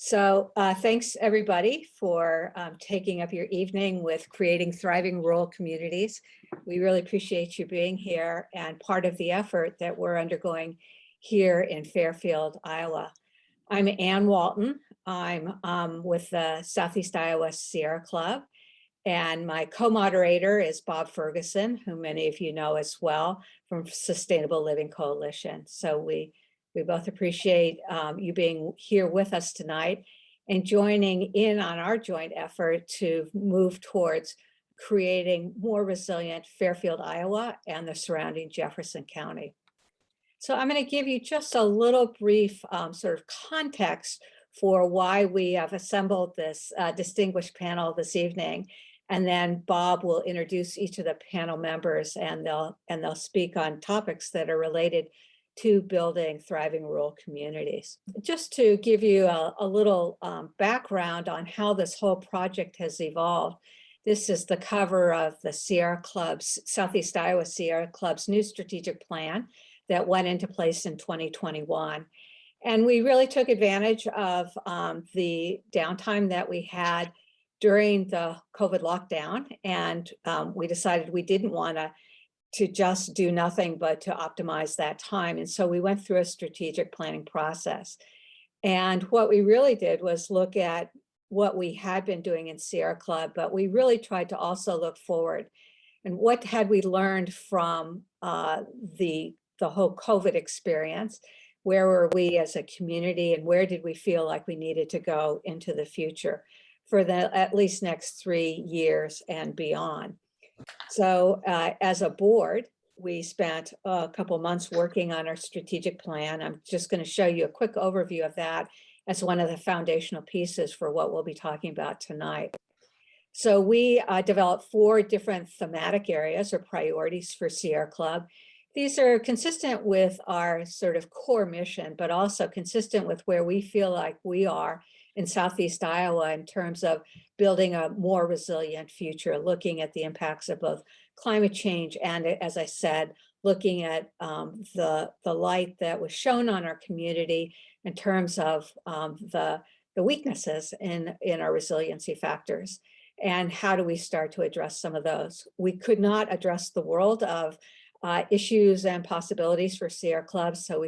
Thanks everybody for taking up your evening with creating thriving rural communities. We really appreciate you being here and part of the effort that we're undergoing here in Fairfield, Iowa. I'm Ann Walton. I'm with the Southeast Iowa Sierra Club, and my co-moderator is Bob Ferguson, who many of you know as well from Sustainable Living Coalition. So we both appreciate you being here with us tonight and joining in on our joint effort to move towards creating more resilient Fairfield, Iowa, and the surrounding Jefferson County. So I'm going to give you just a little brief sort of context for why we have assembled this distinguished panel this evening. And then Bob will introduce each of the panel members, and they'll speak on topics that are related to building thriving rural communities. Just to give you a little background on how this whole project has evolved, this is the cover of the Sierra Club's, Southeast Iowa Sierra Club's new strategic plan that went into place in 2021. And we really took advantage of the downtime that we had during the COVID lockdown. And we decided we didn't want to just do nothing but to optimize that time. And so we went through a strategic planning process. And what we really did was look at what we had been doing in Sierra Club, but we really tried to also look forward. And what had we learned from the whole COVID experience? Where were we as a community, and where did we feel like we needed to go into the future for the at least next 3 years and beyond? So as a board, we spent a couple months working on our strategic plan. I'm just going to show you a quick overview of that as one of the foundational pieces for what we'll be talking about tonight. So we developed 4 different thematic areas or priorities for Sierra Club. These are consistent with our sort of core mission, but also consistent with where we feel like we are in Southeast Iowa in terms of building a more resilient future, looking at the impacts of both climate change and, as I said, looking at the light that was shown on our community in terms of the weaknesses in our resiliency factors. And how do we start to address some of those? We could not address the world of issues and possibilities for Sierra Club, so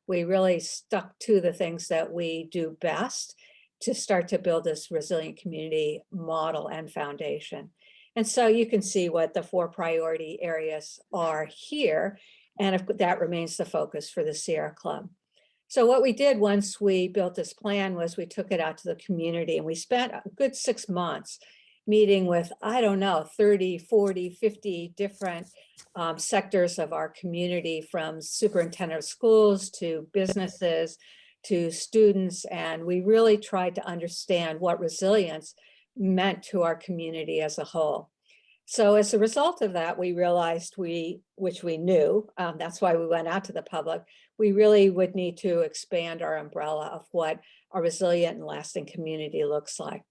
we really stuck to the things that we do best to start to build this resilient community model and foundation. And so you can see what the 4 priority areas are here, and that remains the focus for the Sierra Club. So what we did once we built this plan was we took it out to the community, and we spent a good 6 months meeting with, I don't know, 30, 40, 50 different sectors of our community, from superintendent of schools to businesses to students. And we really tried to understand what resilience meant to our community as a whole. So as a result of that, we realized which we knew, that's why we went out to the public, we really would need to expand our umbrella of what a resilient and lasting community looks like.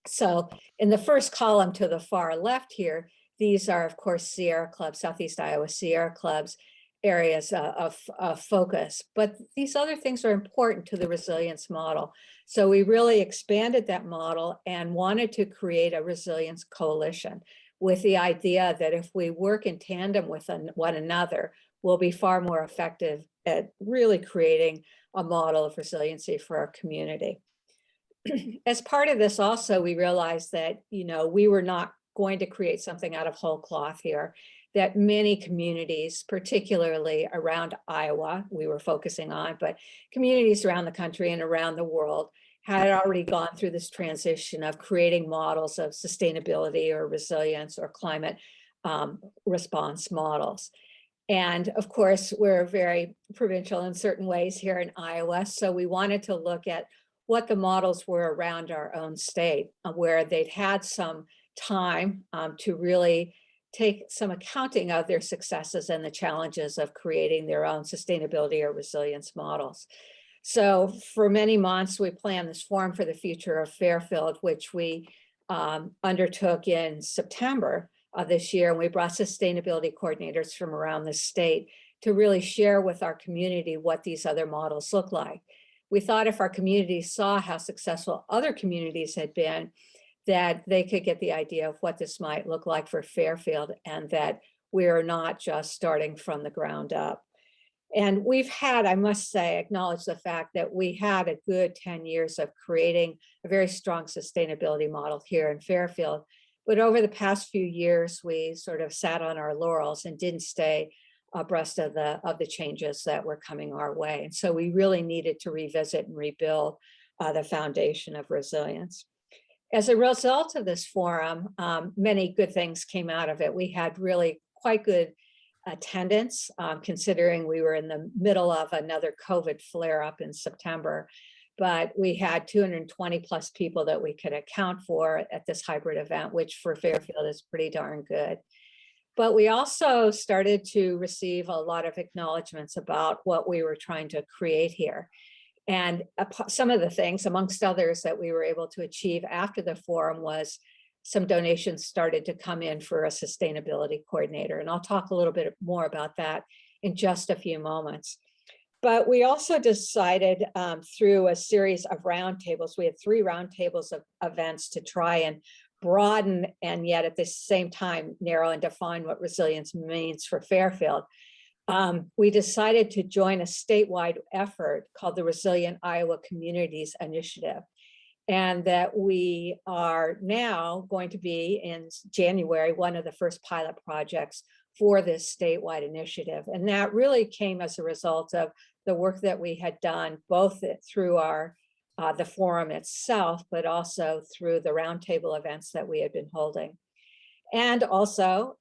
So in the first column to the far left here, these are, of course, Sierra Club, Southeast Iowa Sierra Club's areas of focus. But these other things are important to the resilience model. So we really expanded that model and wanted to create a resilience coalition with the idea that if we work in tandem with one another, we'll be far more effective at really creating a model of resiliency for our community. As part of this also, we realized that, we were not going to create something out of whole cloth here, that many communities, particularly around Iowa, we were focusing on, but communities around the country and around the world had already gone through this transition of creating models of sustainability or resilience or climate response models. And of course, we're very provincial in certain ways here in Iowa, so we wanted to look at what the models were around our own state, where they'd had some time to really take some accounting of their successes and the challenges of creating their own sustainability or resilience models. So for many months, we planned this Forum for the Future of Fairfield, which we undertook in September of this year. And we brought sustainability coordinators from around the state to really share with our community what these other models look like. we thought if our communities saw how successful other communities had been, that they could get the idea of what this might look like for Fairfield, and that we're not just starting from the ground up. And we've had, I must say, acknowledge the fact that we had a good 10 years of creating a very strong sustainability model here in Fairfield. But over the past few years, we sort of sat on our laurels and didn't stay abreast of the changes that were coming our way. And so we really needed to revisit and rebuild the foundation of resilience. As a result of this forum, many good things came out of it. We had really quite good attendance, considering we were in the middle of another COVID flare-up in September. But we had 220 plus people that we could account for at this hybrid event, which for Fairfield is pretty darn good. But we also started to receive a lot of acknowledgements about what we were trying to create here. And some of the things, amongst others, that we were able to achieve after the forum was some donations started to come in for a sustainability coordinator. And I'll talk a little bit more about that in just a few moments. But we also decided through a series of roundtables, we had 3 roundtables of events to try and broaden and yet at the same time narrow and define what resilience means for Fairfield. We decided to join a statewide effort called the Resilient Iowa Communities Initiative. And that we are now going to be in January, one of the first pilot projects for this statewide initiative. And that really came as a result of the work that we had done, both through our the forum itself, but also through the roundtable events that we had been holding. And also,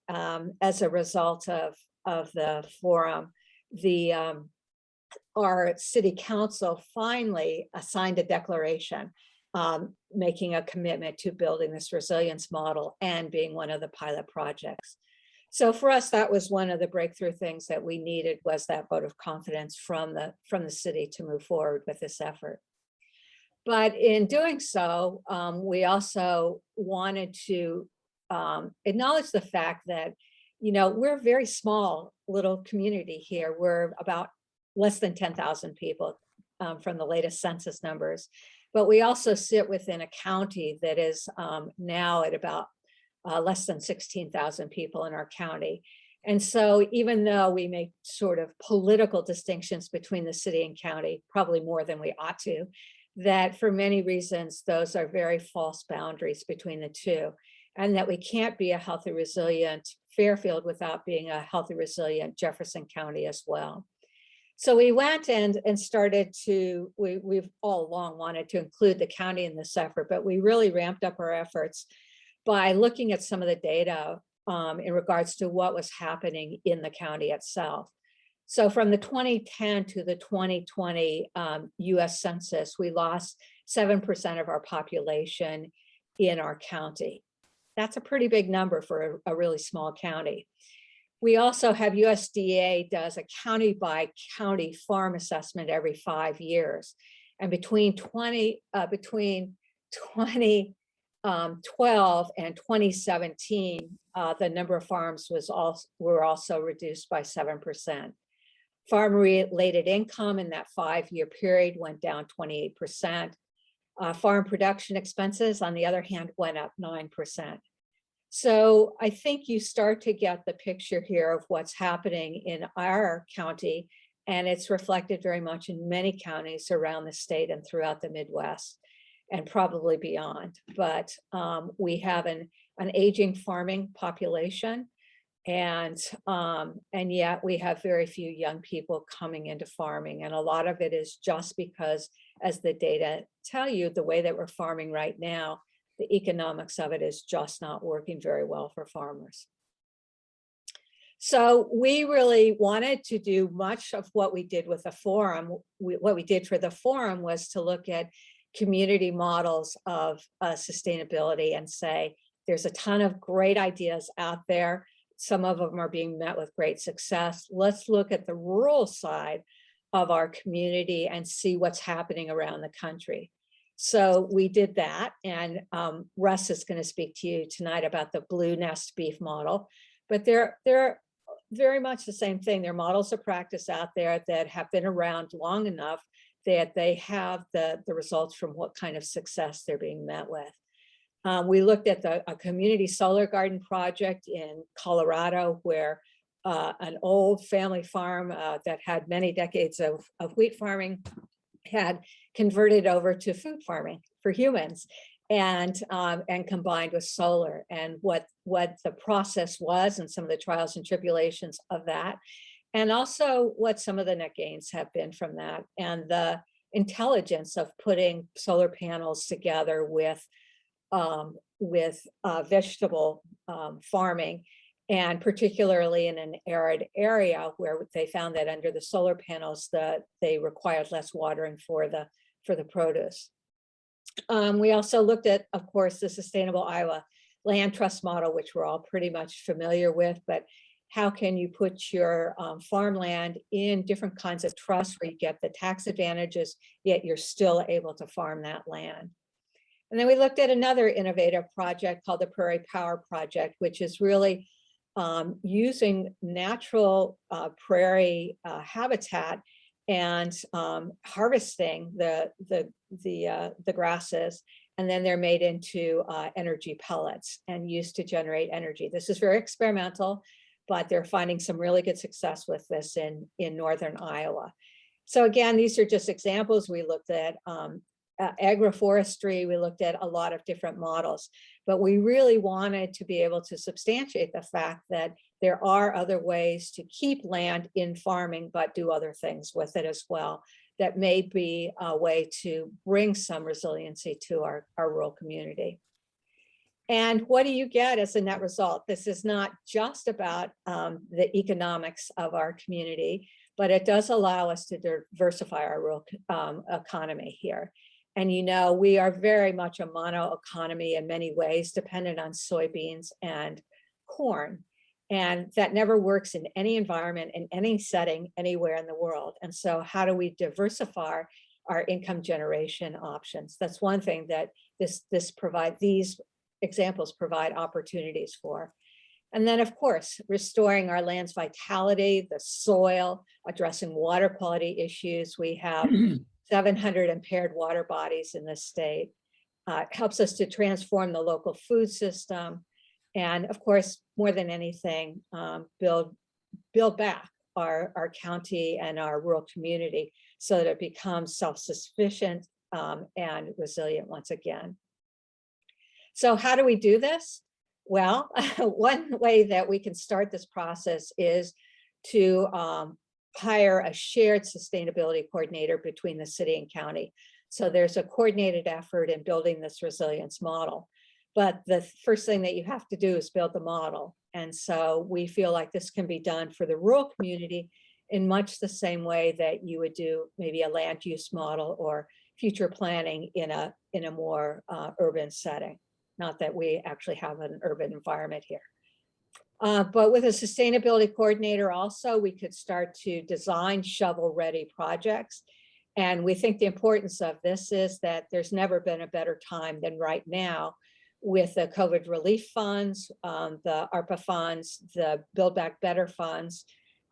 as a result of the forum, our city council finally signed a declaration making a commitment to building this resilience model and being one of the pilot projects. So for us, that was one of the breakthrough things that we needed, was that vote of confidence from the city to move forward with this effort. But in doing so, we also wanted to acknowledge the fact that, you know, we're a very small little community here. We're about less than 10,000 people from the latest census numbers. But we also sit within a county that is now at about less than 16,000 people in our county. And so even though we make sort of political distinctions between the city and county, probably more than we ought to, that for many reasons, those are very false boundaries between the two, and that we can't be a healthy, resilient Fairfield without being a healthy, resilient Jefferson County as well. So we went and started to, we've all along wanted to include the county in this effort, but we really ramped up our efforts by looking at some of the data in regards to what was happening in the county itself. So from the 2010 to the 2020 US Census, we lost 7% of our population in our county. That's a pretty big number for a really small county. We also have USDA does a county by county farm assessment every 5 years. And between 2012 and 2017, the number of farms were also reduced by 7%. Farm-related income in that 5-year period went down 28%. Farm production expenses, on the other hand, went up 9%. So I think you start to get the picture here of what's happening in our county, and it's reflected very much in many counties around the state and throughout the Midwest, and probably beyond. But we have an aging farming population, and yet we have very few young people coming into farming. And a lot of it is just because, as the data tell you, the way that we're farming right now, the economics of it is just not working very well for farmers. So we really wanted to do much of what we did with the forum. What we did for the forum was to look at community models of sustainability and say, there's a ton of great ideas out there. Some of them are being met with great success. Let's look at the rural side of our community and see what's happening around the country. So we did that, and Russ is going to speak to you tonight about the Blue Nest beef model, but they're very much the same thing. There are models of practice out there that have been around long enough that they have the results from what kind of success they're being met with. We looked at a community solar garden project in Colorado where an old family farm that had many decades of wheat farming had converted over to food farming for humans, and combined with solar, and what the process was and some of the trials and tribulations of that, and also what some of the net gains have been from that, and the intelligence of putting solar panels together with vegetable farming, and particularly in an arid area where they found that under the solar panels that they required less watering for the produce. We also looked at, of course, the Sustainable Iowa Land Trust model, which we're all pretty much familiar with, but how can you put your farmland in different kinds of trusts where you get the tax advantages, yet you're still able to farm that land? And then we looked at another innovative project called the Prairie Power Project, which is really using natural prairie habitat and harvesting the grasses, and then they're made into energy pellets and used to generate energy. This is very experimental, but they're finding some really good success with this in northern Iowa. So again, these are just examples. We looked at agroforestry, we looked at a lot of different models, but we really wanted to be able to substantiate the fact that there are other ways to keep land in farming, but do other things with it as well. That may be a way to bring some resiliency to our rural community. And what do you get as a net result? This is not just about the economics of our community, but it does allow us to diversify our rural economy here. And you know, we are very much a mono economy in many ways, dependent on soybeans and corn. And that never works in any environment, in any setting, anywhere in the world. And so how do we diversify our income generation options? That's one thing that these examples provide opportunities for. And then, of course, restoring our land's vitality, the soil, addressing water quality issues. We have 700 impaired water bodies in this state. It helps us to transform the local food system. And of course, more than anything, build back our county and our rural community so that it becomes self-sufficient and resilient once again. So how do we do this? Well, one way that we can start this process is to hire a shared sustainability coordinator between the city and county. So there's a coordinated effort in building this resilience model. But the first thing that you have to do is build the model. And so we feel like this can be done for the rural community in much the same way that you would do maybe a land use model or future planning in a more urban setting. Not that we actually have an urban environment here. But with a sustainability coordinator also, we could start to design shovel-ready projects. And we think the importance of this is that there's never been a better time than right now with the COVID relief funds, the ARPA funds, the Build Back Better funds,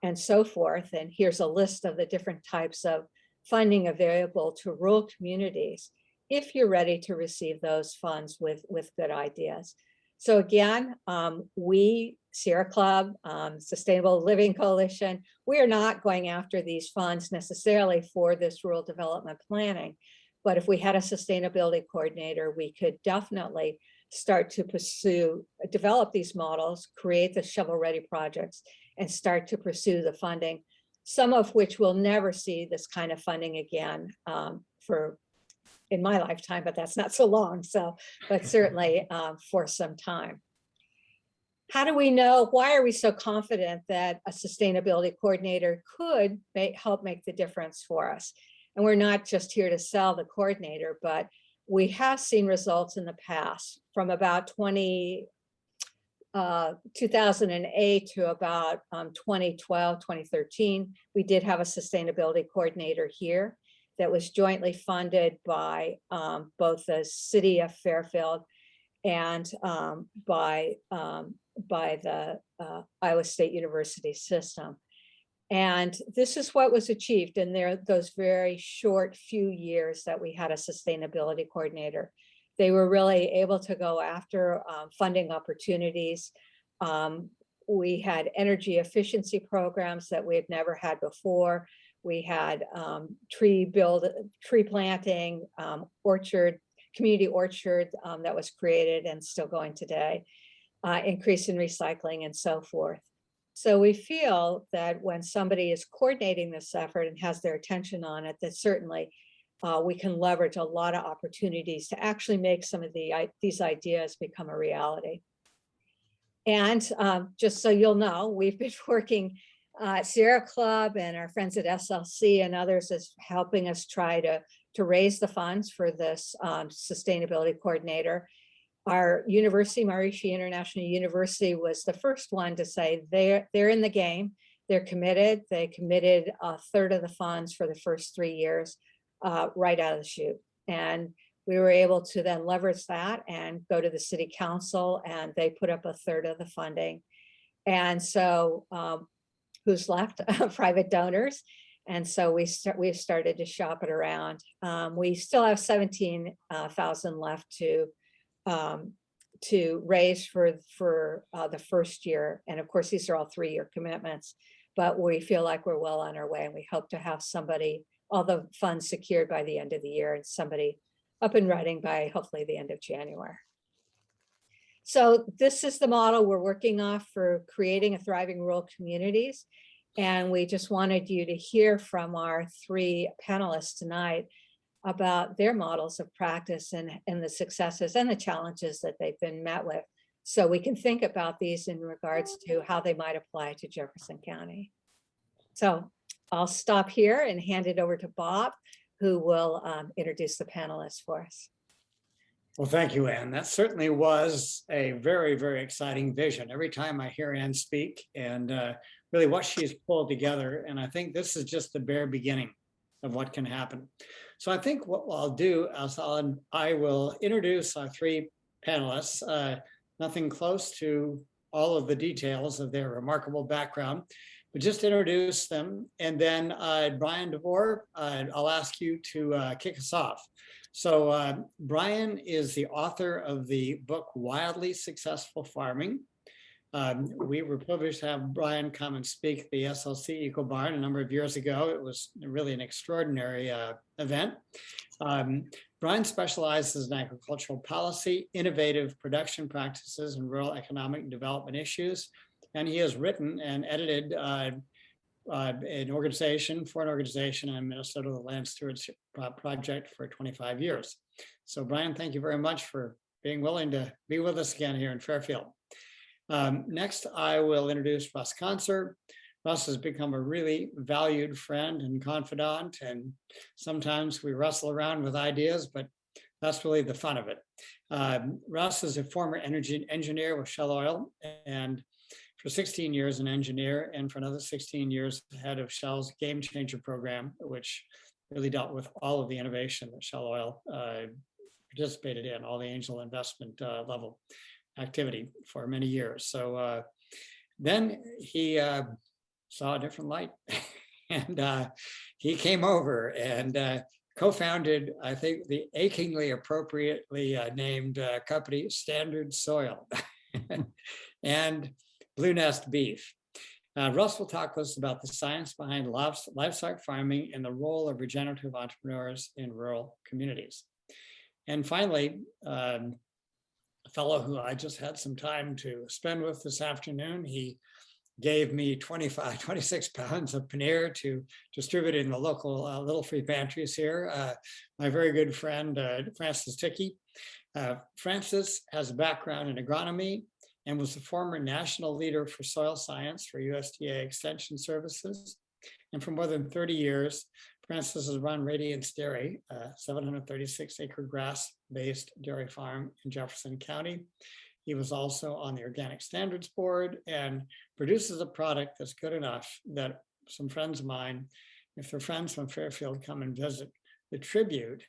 and so forth. And here's a list of the different types of funding available to rural communities if you're ready to receive those funds with good ideas. So again, we, Sierra Club, Sustainable Living Coalition, we are not going after these funds necessarily for this rural development planning. But if we had a sustainability coordinator, we could definitely start to develop these models, create the shovel-ready projects, and start to pursue the funding, some of which will never see this kind of funding again in my lifetime, but that's not so long. So, but certainly for some time. How do we know, why are we so confident that a sustainability coordinator could help make the difference for us? And we're not just here to sell the coordinator, but we have seen results in the past from about 2008 to about 2012, 2013. We did have a sustainability coordinator here that was jointly funded by both the city of Fairfield and by the Iowa State University system. And this is what was achieved in those very short few years that we had a sustainability coordinator. They were really able to go after funding opportunities. We had energy efficiency programs that we had never had before. We had tree planting, community orchard that was created and still going today, increase in recycling and so forth. So we feel that when somebody is coordinating this effort and has their attention on it, that certainly we can leverage a lot of opportunities to actually make some of these ideas become a reality. And just so you'll know, we've been working Sierra Club and our friends at SLC and others is helping us try to raise the funds for this sustainability coordinator. Our university, Maharishi International University, was the first one to say they're in the game. They're committed. They committed a third of the funds for the first 3 years right out of the chute. And we were able to then leverage that and go to the city council, and they put up a third of the funding. And so who's left? Private donors. And so we've started to shop it around. We still have 17,000 left to raise for the first year. And of course, these are all 3-year commitments, but we feel like we're well on our way, and we hope to have all the funds secured by the end of the year and somebody up and running by hopefully the end of January. So this is the model we're working off for creating a thriving rural communities. And we just wanted you to hear from our 3 panelists tonight about their models of practice and the successes and the challenges that they've been met with. So we can think about these in regards to how they might apply to Jefferson County. So I'll stop here and hand it over to Bob, who will introduce the panelists for us. Well, thank you, Ann. That certainly was a very, very exciting vision. Every time I hear Ann speak and really what she's pulled together, and I think this is just the bare beginning of what can happen. So I think what I'll do is I will introduce our 3 panelists, nothing close to all of the details of their remarkable background, but just introduce them. And then Brian DeVore, I'll ask you to kick us off. So Brian is the author of the book, Wildly Successful Farming. We were privileged to have Brian come and speak at the SLC Eco Barn a number of years ago. It was really an extraordinary event. Brian specializes in agricultural policy, innovative production practices, and rural economic development issues. And he has written and edited an organization in Minnesota, the Land Stewardship Project, for 25 years. So Brian, thank you very much for being willing to be with us again here in Fairfield. Next, I will introduce Russ Conser. Russ has become a really valued friend and confidant, and sometimes we wrestle around with ideas, but that's really the fun of it. Russ is a former energy engineer with Shell Oil, and for 16 years an engineer, and for another 16 years head of Shell's Game Changer program, which really dealt with all of the innovation that Shell Oil participated in, all the angel investment level activity for many years. So then he saw a different light and he came over and co-founded, I think, the achingly appropriately named company Standard Soil and Blue Nest Beef. Russ will talk to us about the science behind livestock farming and the role of regenerative entrepreneurs in rural communities. And finally, a fellow who I just had some time to spend with this afternoon, he gave me 26 pounds of paneer to distribute in the local little free pantries here. My very good friend, Francis Tickey. Francis has a background in agronomy and was the former national leader for soil science for USDA Extension Services. And for more than 30 years, Francis has run Radiance Dairy, a 736-acre grass-based dairy farm in Jefferson County. He was also on the Organic Standards Board and produces a product that's good enough that some friends of mine, if they're friends from Fairfield, come and visit. The tribute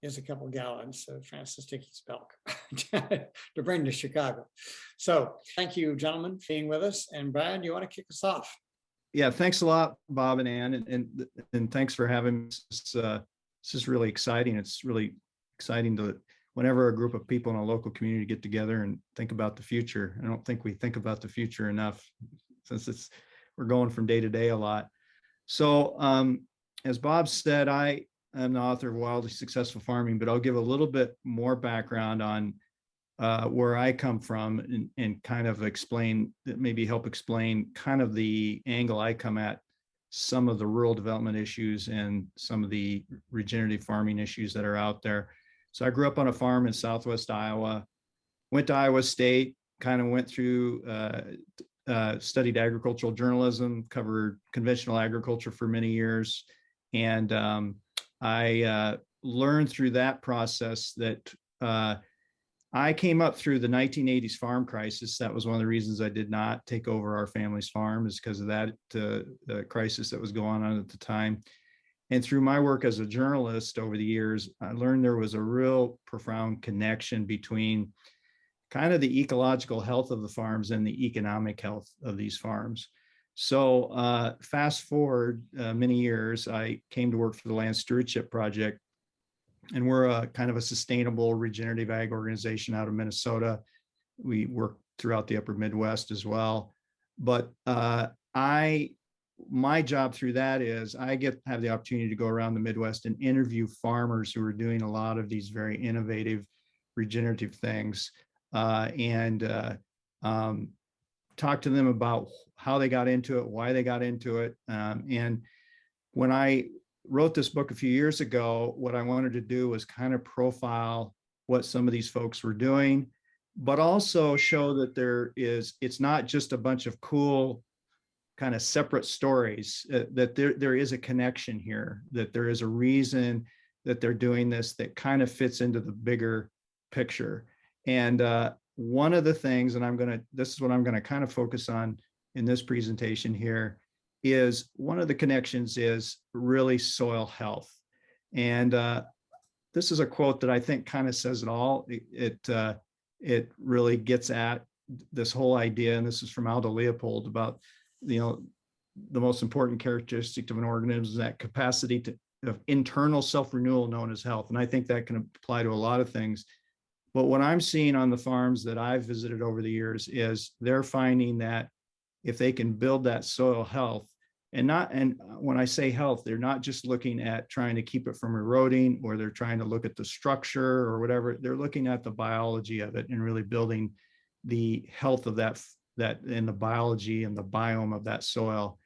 is a couple gallons of Francis Tickey's milk to bring to Chicago. So thank you, gentlemen, for being with us. And Brian, you want to kick us off? Yeah, thanks a lot, Bob and Ann, and thanks for having me. This is really exciting. It's really exciting to whenever a group of people in a local community get together and think about the future. I don't think we think about the future enough, since we're going from day to day a lot. So as Bob said, I am the author of Wildly Successful Farming, but I'll give a little bit more background on where I come from and kind of maybe help explain kind of the angle I come at some of the rural development issues and some of the regenerative farming issues that are out there. So I grew up on a farm in Southwest Iowa, went to Iowa State, kind of went through, studied agricultural journalism, covered conventional agriculture for many years. And I learned through that process that I came up through the 1980s farm crisis. That was one of the reasons I did not take over our family's farm, is because of that crisis that was going on at the time. And through my work as a journalist over the years, I learned there was a real profound connection between kind of the ecological health of the farms and the economic health of these farms. So fast forward many years, I came to work for the Land Stewardship Project. And we're a kind of a sustainable regenerative ag organization out of Minnesota. We work throughout the upper Midwest as well. But my job through that is I have the opportunity to go around the Midwest and interview farmers who are doing a lot of these very innovative regenerative things, and talk to them about how they got into it, why they got into it. And when I wrote this book a few years ago, what I wanted to do was kind of profile what some of these folks were doing, but also show that it's not just a bunch of cool kind of separate stories, that there is a connection here, that there is a reason that they're doing this that kind of fits into the bigger picture. And one of the things, and this is what I'm going to kind of focus on in this presentation here, is one of the connections is really soil health. And this is a quote that I think kind of says it all. It really gets at this whole idea, and this is from Aldo Leopold, about, the most important characteristic of an organism is that capacity of internal self-renewal known as health. And I think that can apply to a lot of things. But what I'm seeing on the farms that I've visited over the years is they're finding that if they can build that soil health, and when I say health, they're not just looking at trying to keep it from eroding, or they're trying to look at the structure or whatever. They're looking at the biology of it and really building the health of that and the biology and the biome of that soil.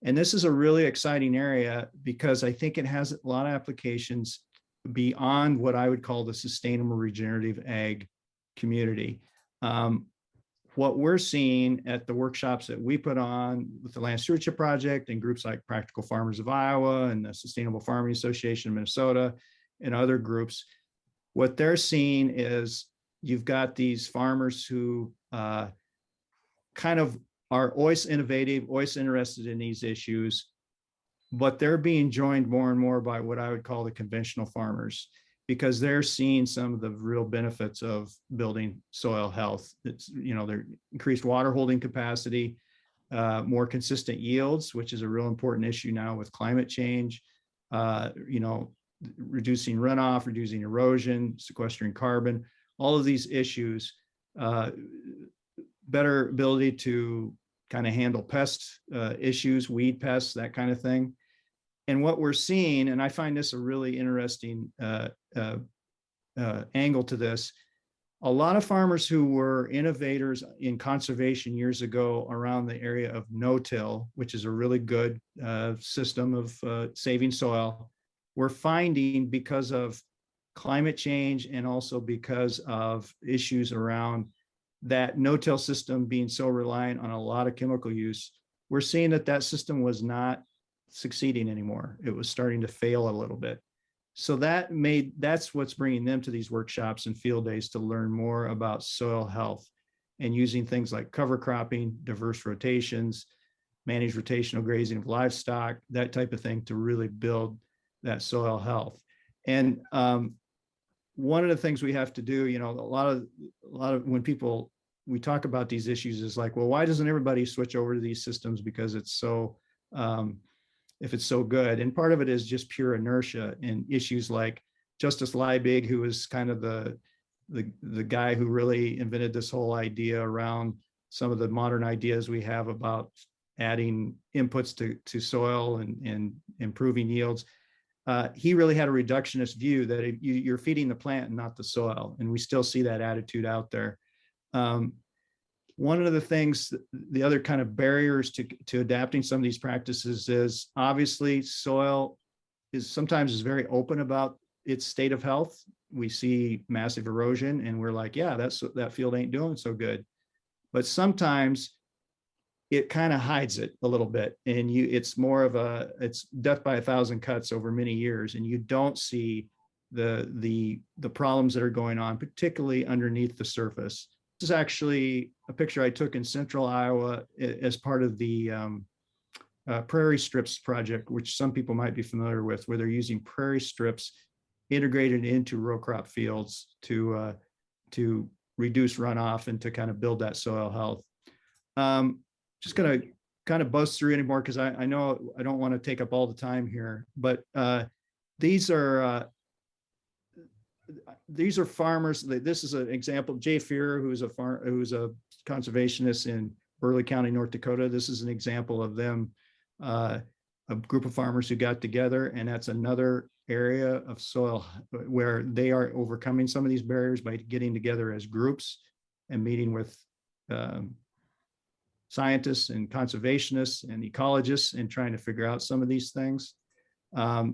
And this is a really exciting area because I think it has a lot of applications beyond what I would call the sustainable regenerative ag community. What we're seeing at the workshops that we put on with the Land Stewardship Project and groups like Practical Farmers of Iowa and the Sustainable Farming Association of Minnesota and other groups, what they're seeing is you've got these farmers who kind of are always innovative, always interested in these issues, but they're being joined more and more by what I would call the conventional farmers, because they're seeing some of the real benefits of building soil health. It's, their increased water holding capacity, more consistent yields, which is a real important issue now with climate change, reducing runoff, reducing erosion, sequestering carbon, all of these issues, better ability to kind of handle pest issues, weed pests, that kind of thing. And what we're seeing, and I find this a really interesting angle to this, a lot of farmers who were innovators in conservation years ago around the area of no-till, which is a really good system of saving soil, we're finding, because of climate change and also because of issues around that no-till system being so reliant on a lot of chemical use, we're seeing that system was not succeeding anymore. It was starting to fail a little bit. So that's what's bringing them to these workshops and field days, to learn more about soil health and using things like cover cropping, diverse rotations, managed rotational grazing of livestock, that type of thing, to really build that soil health. And one of the things we have to do, a lot of when people we talk about these issues is like, well, why doesn't everybody switch over to these systems because it's so, if it's so good? And part of it is just pure inertia and issues like Justice Liebig, who was kind of the guy who really invented this whole idea around some of the modern ideas we have about adding inputs to soil and improving yields. He really had a reductionist view that you're feeding the plant and not the soil. And we still see that attitude out there. One of the things, the other kind of barriers to adapting some of these practices is obviously soil sometimes very open about its state of health. We see massive erosion and we're like, yeah, that field ain't doing so good. But sometimes it kind of hides it a little bit, and it's more of it's death by 1,000 cuts over many years, and you don't see the problems that are going on, particularly underneath the surface. This is actually a picture I took in central Iowa as part of the Prairie Strips project, which some people might be familiar with, where they're using prairie strips integrated into row crop fields to reduce runoff and to kind of build that soil health. Just going to kind of buzz through anymore because I know I don't want to take up all the time here, but these are farmers. This is an example. Jay Fear, who's a conservationist in Burleigh County, North Dakota. This is an example of them, a group of farmers who got together, and that's another area of soil where they are overcoming some of these barriers by getting together as groups and meeting with scientists and conservationists and ecologists and trying to figure out some of these things.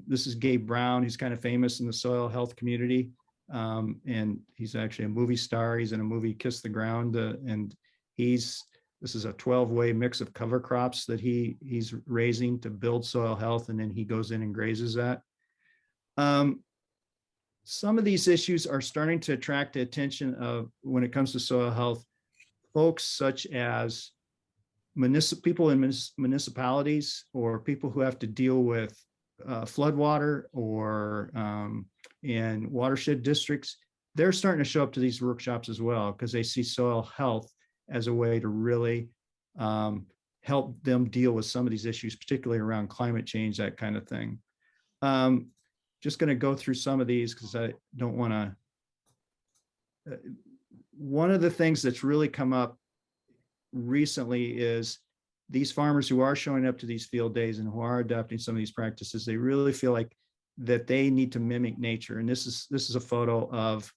This is Gabe Brown. He's kind of famous in the soil health community. And he's actually a movie star. He's in a movie, Kiss the Ground. And this is a 12-way mix of cover crops that he's raising to build soil health. And then he goes in and grazes that. Some of these issues are starting to attract the attention of, when it comes to soil health, folks such as people in municipalities or people who have to deal with floodwater or in watershed districts. They're starting to show up to these workshops as well because they see soil health as a way to really help them deal with some of these issues, particularly around climate change, that kind of thing. Just going to go through some of these because I don't want to. One of the things that's really come up recently is these farmers who are showing up to these field days and who are adopting some of these practices, they really feel like that they need to mimic nature. And this is a photo of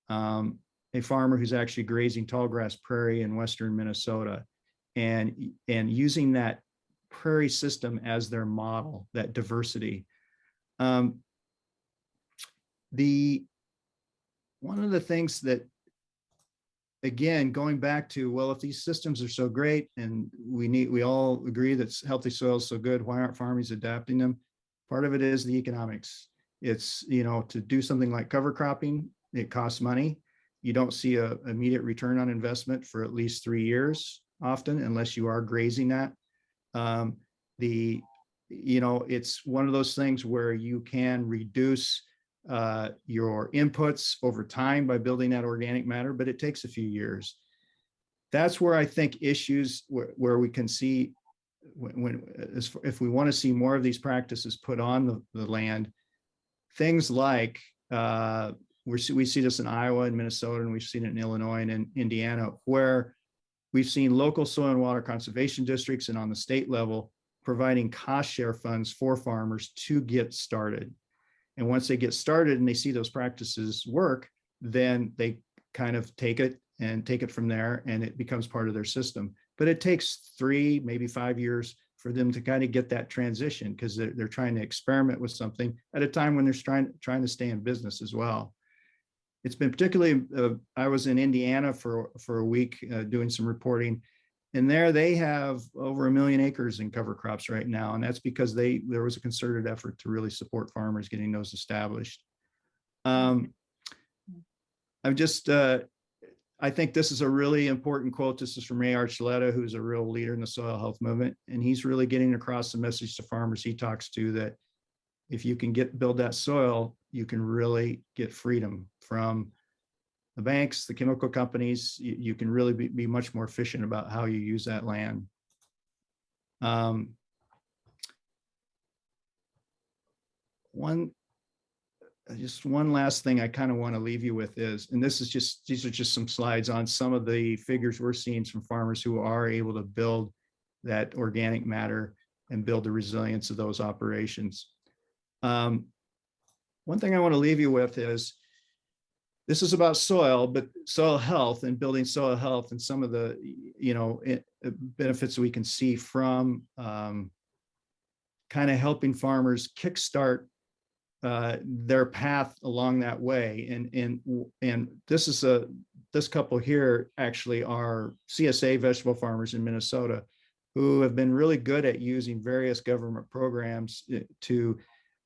a farmer who's actually grazing tall grass prairie in western Minnesota and using that prairie system as their model, that diversity. One of the things that, again, going back to, well, if these systems are so great and we all agree that healthy soil is so good, why aren't farmers adapting them? Part of it is the economics. It's, to do something like cover cropping, it costs money. You don't see an immediate return on investment for at least 3 years often, unless you are grazing that. It's one of those things where you can reduce your inputs over time by building that organic matter, but it takes a few years. That's where I think issues where we can see if we want to see more of these practices put on the land, things like we see this in Iowa and Minnesota, and we've seen it in Illinois and in Indiana, where we've seen local soil and water conservation districts and on the state level providing cost share funds for farmers to get started. And once they get started and they see those practices work, then they kind of take it from there, and it becomes part of their system. But it takes 3, maybe 5 years for them to kind of get that transition, because they're trying to experiment with something at a time when they're trying to stay in business as well. It's been particularly, I was in Indiana for a week doing some reporting, and there they have over 1 million acres in cover crops right now. And that's because there was a concerted effort to really support farmers getting those established. I think this is a really important quote. This is from Ray Archuleta, who's a real leader in the soil health movement. And he's really getting across the message to farmers he talks to, that if you can build that soil, you can really get freedom from the banks, the chemical companies, you can really be much more efficient about how you use that land. Just one last thing I kind of want to leave you with is, and these are just some slides on some of the figures we're seeing from farmers who are able to build that organic matter and build the resilience of those operations. One thing I want to leave you with is, this is about soil, but soil health and building soil health and some of the, benefits we can see from kind of helping farmers kickstart their path along that way. And this couple here actually are CSA vegetable farmers in Minnesota who have been really good at using various government programs to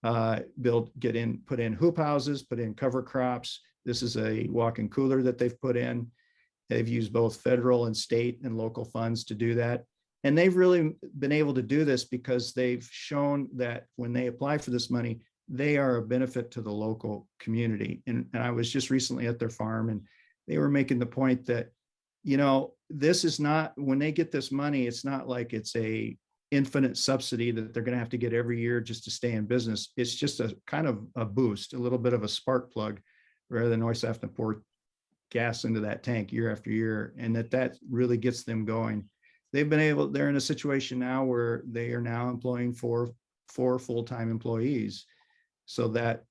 put in hoop houses, put in cover crops. This is a walk-in cooler that they've put in. They've used both federal and state and local funds to do that. And they've really been able to do this because they've shown that when they apply for this money, they are a benefit to the local community. And I was just recently at their farm, and they were making the point that, this is not, when they get this money, it's not like it's a infinite subsidy that they're going to have to get every year just to stay in business. It's just a kind of a boost, a little bit of a spark plug, rather than always have to pour gas into that tank year after year. And that really gets them going. They're in a situation now where they are now employing four full-time employees. So that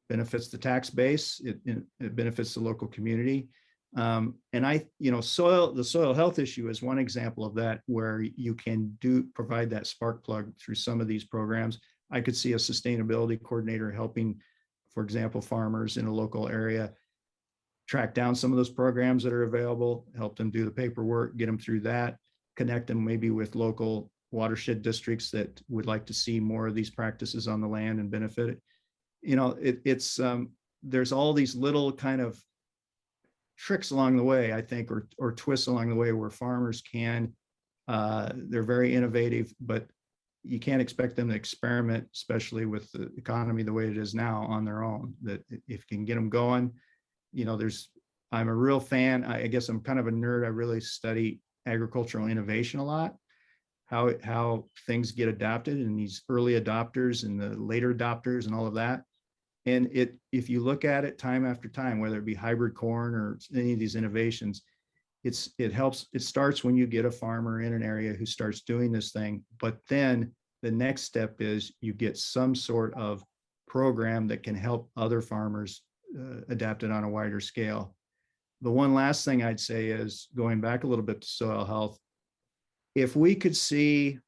benefits the tax base. It benefits the local community. And the soil health issue is one example of that, where you can provide that spark plug through some of these programs. I could see a sustainability coordinator helping, for example, farmers in a local area track down some of those programs that are available, help them do the paperwork, get them through that, connect them maybe with local watershed districts that would like to see more of these practices on the land and benefit it. There's all these little kind of tricks along the way, I think, or twists along the way where farmers they're very innovative, but you can't expect them to experiment, especially with the economy the way it is now, on their own. That if you can get them going, I'm a real fan. I guess I'm kind of a nerd. I really study agricultural innovation a lot, how things get adopted, and these early adopters and the later adopters and all of that. And if you look at it time after time, whether it be hybrid corn or any of these innovations, it starts when you get a farmer in an area who starts doing this thing. But then the next step is you get some sort of program that can help other farmers adapt it on a wider scale. The one last thing I'd say is, going back a little bit to soil health, if we could see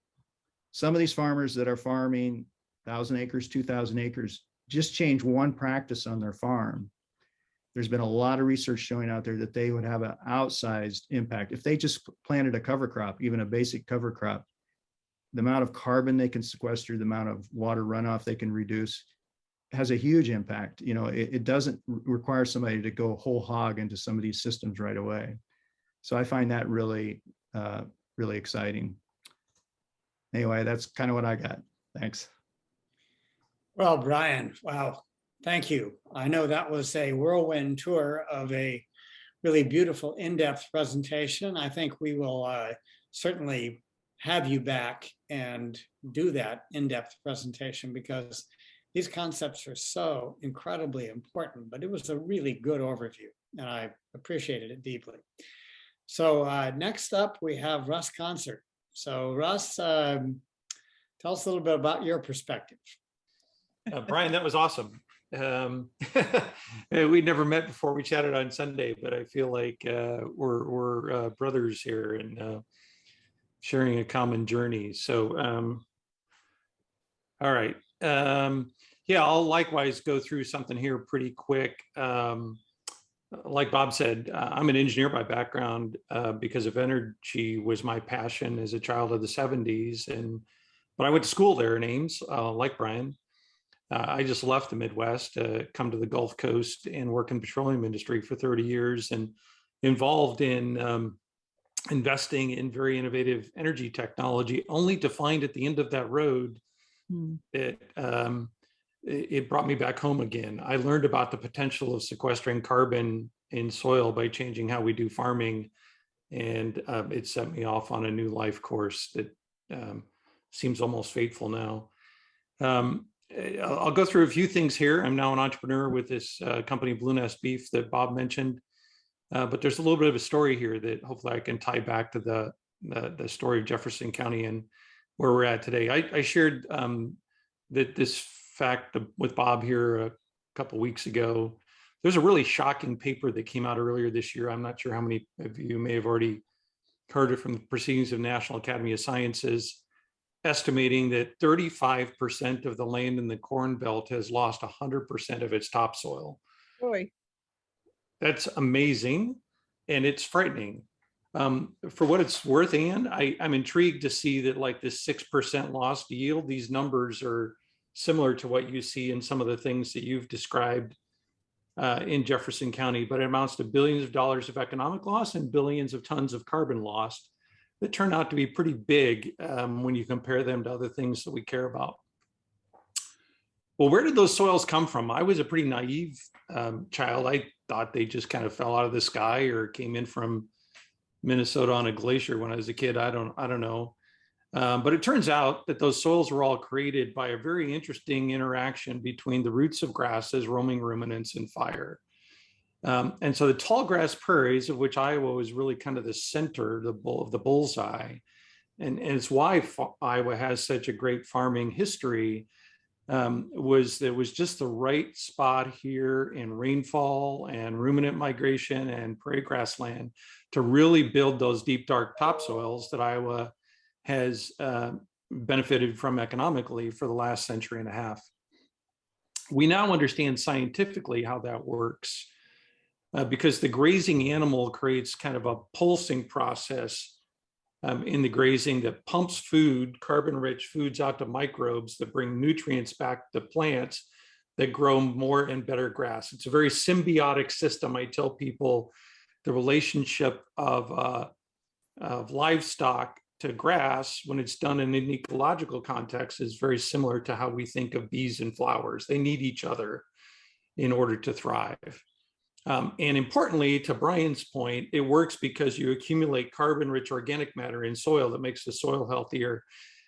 some of these farmers that are farming 1,000 acres, 2,000 acres, just change one practice on their farm, there's been a lot of research showing out there that they would have an outsized impact. If they just planted a cover crop, even a basic cover crop, the amount of carbon they can sequester, the amount of water runoff they can reduce, has a huge impact. It doesn't require somebody to go whole hog into some of these systems right away. So I find that really, really exciting. Anyway, that's kind of what I got. Thanks. Well, Brian, wow, thank you. I know that was a whirlwind tour of a really beautiful in-depth presentation. I think we will certainly have you back and do that in-depth presentation, because these concepts are so incredibly important, but it was a really good overview and I appreciated it deeply. So next up, we have Russ Concert. So Russ, tell us a little bit about your perspective. Brian, that was awesome. We'd never met before. We chatted on Sunday, but I feel like we're brothers here and sharing a common journey. So, all right. Yeah, I'll likewise go through something here pretty quick. Like Bob said, I'm an engineer by background because of energy was my passion as a child of the 70s. But I went to school there in Ames, like Brian. I just left the Midwest to come to the Gulf Coast and work in the petroleum industry for 30 years and involved in investing in very innovative energy technology, only to find at the end of that road that it brought me back home again. I learned about the potential of sequestering carbon in soil by changing how we do farming. And it set me off on a new life course that seems almost fateful now. I'll go through a few things here. I'm now an entrepreneur with this company, Blue Nest Beef, that Bob mentioned. But there's a little bit of a story here that hopefully I can tie back to the story of Jefferson County and where we're at today. I shared that this fact with Bob here a couple weeks ago. There's a really shocking paper that came out earlier this year. I'm not sure how many of you may have already heard it from the Proceedings of National Academy of Sciences, estimating that 35% of the land in the Corn Belt has lost 100% of its topsoil. Boy. That's amazing, and it's frightening. For what it's worth, Ann, I'm intrigued to see that like this 6% lost yield, these numbers are similar to what you see in some of the things that you've described in Jefferson County, but it amounts to billions of dollars of economic loss and billions of tons of carbon lost that turn out to be pretty big when you compare them to other things that we care about. Well, where did those soils come from? I was a pretty naive child. I thought they just kind of fell out of the sky or came in from Minnesota on a glacier when I was a kid. I don't know. But it turns out that those soils were all created by a very interesting interaction between the roots of grasses, roaming ruminants, and fire. And so the tall grass prairies, of which Iowa was really kind of the center of the bullseye, and it's why Iowa has such a great farming history, was just the right spot here in rainfall and ruminant migration and prairie grassland to really build those deep, dark topsoils that Iowa has benefited from economically for the last century and a half. We now understand scientifically how that works because the grazing animal creates kind of a pulsing process in the grazing that pumps food, carbon-rich foods out to microbes that bring nutrients back to plants that grow more and better grass. It's a very symbiotic system. I tell people the relationship of livestock to grass, when it's done in an ecological context, is very similar to how we think of bees and flowers. They need each other in order to thrive. And importantly, to Brian's point, it works because you accumulate carbon-rich organic matter in soil that makes the soil healthier.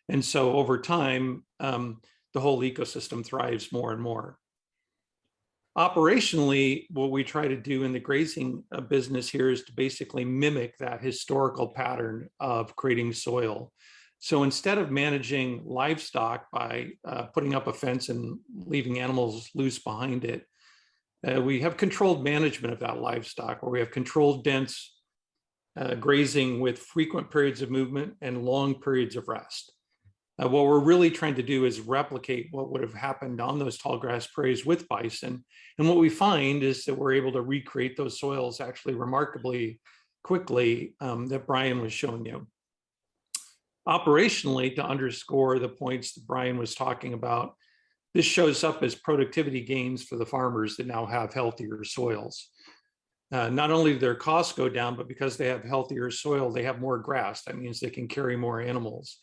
And so over time, the whole ecosystem thrives more and more. Operationally, what we try to do in the grazing business here is to basically mimic that historical pattern of creating soil. So instead of managing livestock by putting up a fence and leaving animals loose behind it, we have controlled management of that livestock, where we have controlled dense grazing with frequent periods of movement and long periods of rest. What we're really trying to do is replicate what would have happened on those tall grass prairies with bison. And what we find is that we're able to recreate those soils actually remarkably quickly that Brian was showing you. Operationally, to underscore the points that Brian was talking about, this shows up as productivity gains for the farmers that now have healthier soils. Not only do their costs go down, but because they have healthier soil, they have more grass. That means they can carry more animals.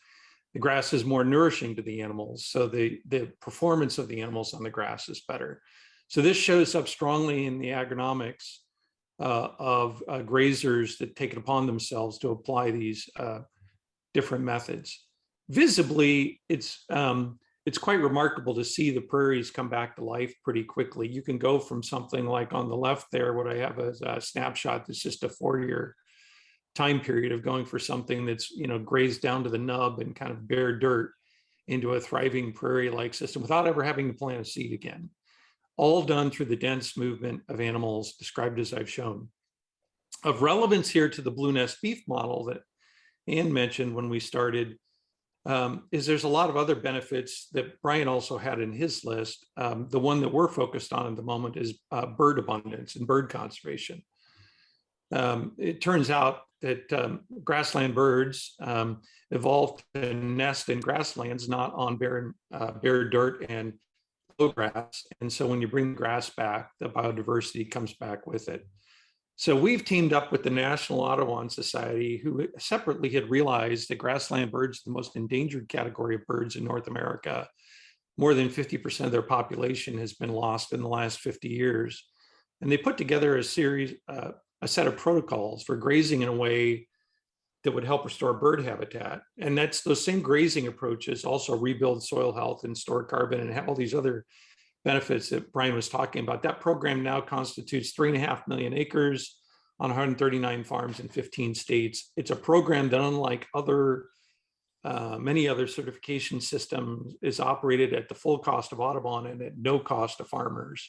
The grass is more nourishing to the animals, so the performance of the animals on the grass is better. So this shows up strongly in the agronomics of grazers that take it upon themselves to apply these different methods. Visibly, it's quite remarkable to see the prairies come back to life pretty quickly. You can go from something like on the left there, what I have as a snapshot that's just a 4-year time period of going for something that's, grazed down to the nub and kind of bare dirt into a thriving prairie-like system without ever having to plant a seed again. All done through the dense movement of animals described as I've shown. Of relevance here to the Blue Nest beef model that Ann mentioned when we started is there's a lot of other benefits that Brian also had in his list. The one that we're focused on at the moment is bird abundance and bird conservation. It turns out that grassland birds evolved to nest in grasslands, not on bare dirt and low grass. And so when you bring grass back, the biodiversity comes back with it. So we've teamed up with the National Audubon Society, who separately had realized that grassland birds are the most endangered category of birds in North America. More than 50% of their population has been lost in the last 50 years. And they put together a set of protocols for grazing in a way that would help restore bird habitat. And that's those same grazing approaches also rebuild soil health and store carbon and have all these other benefits that Brian was talking about. That program now constitutes 3.5 million acres on 139 farms in 15 states. It's a program that, unlike many other certification systems, is operated at the full cost of Audubon and at no cost to farmers.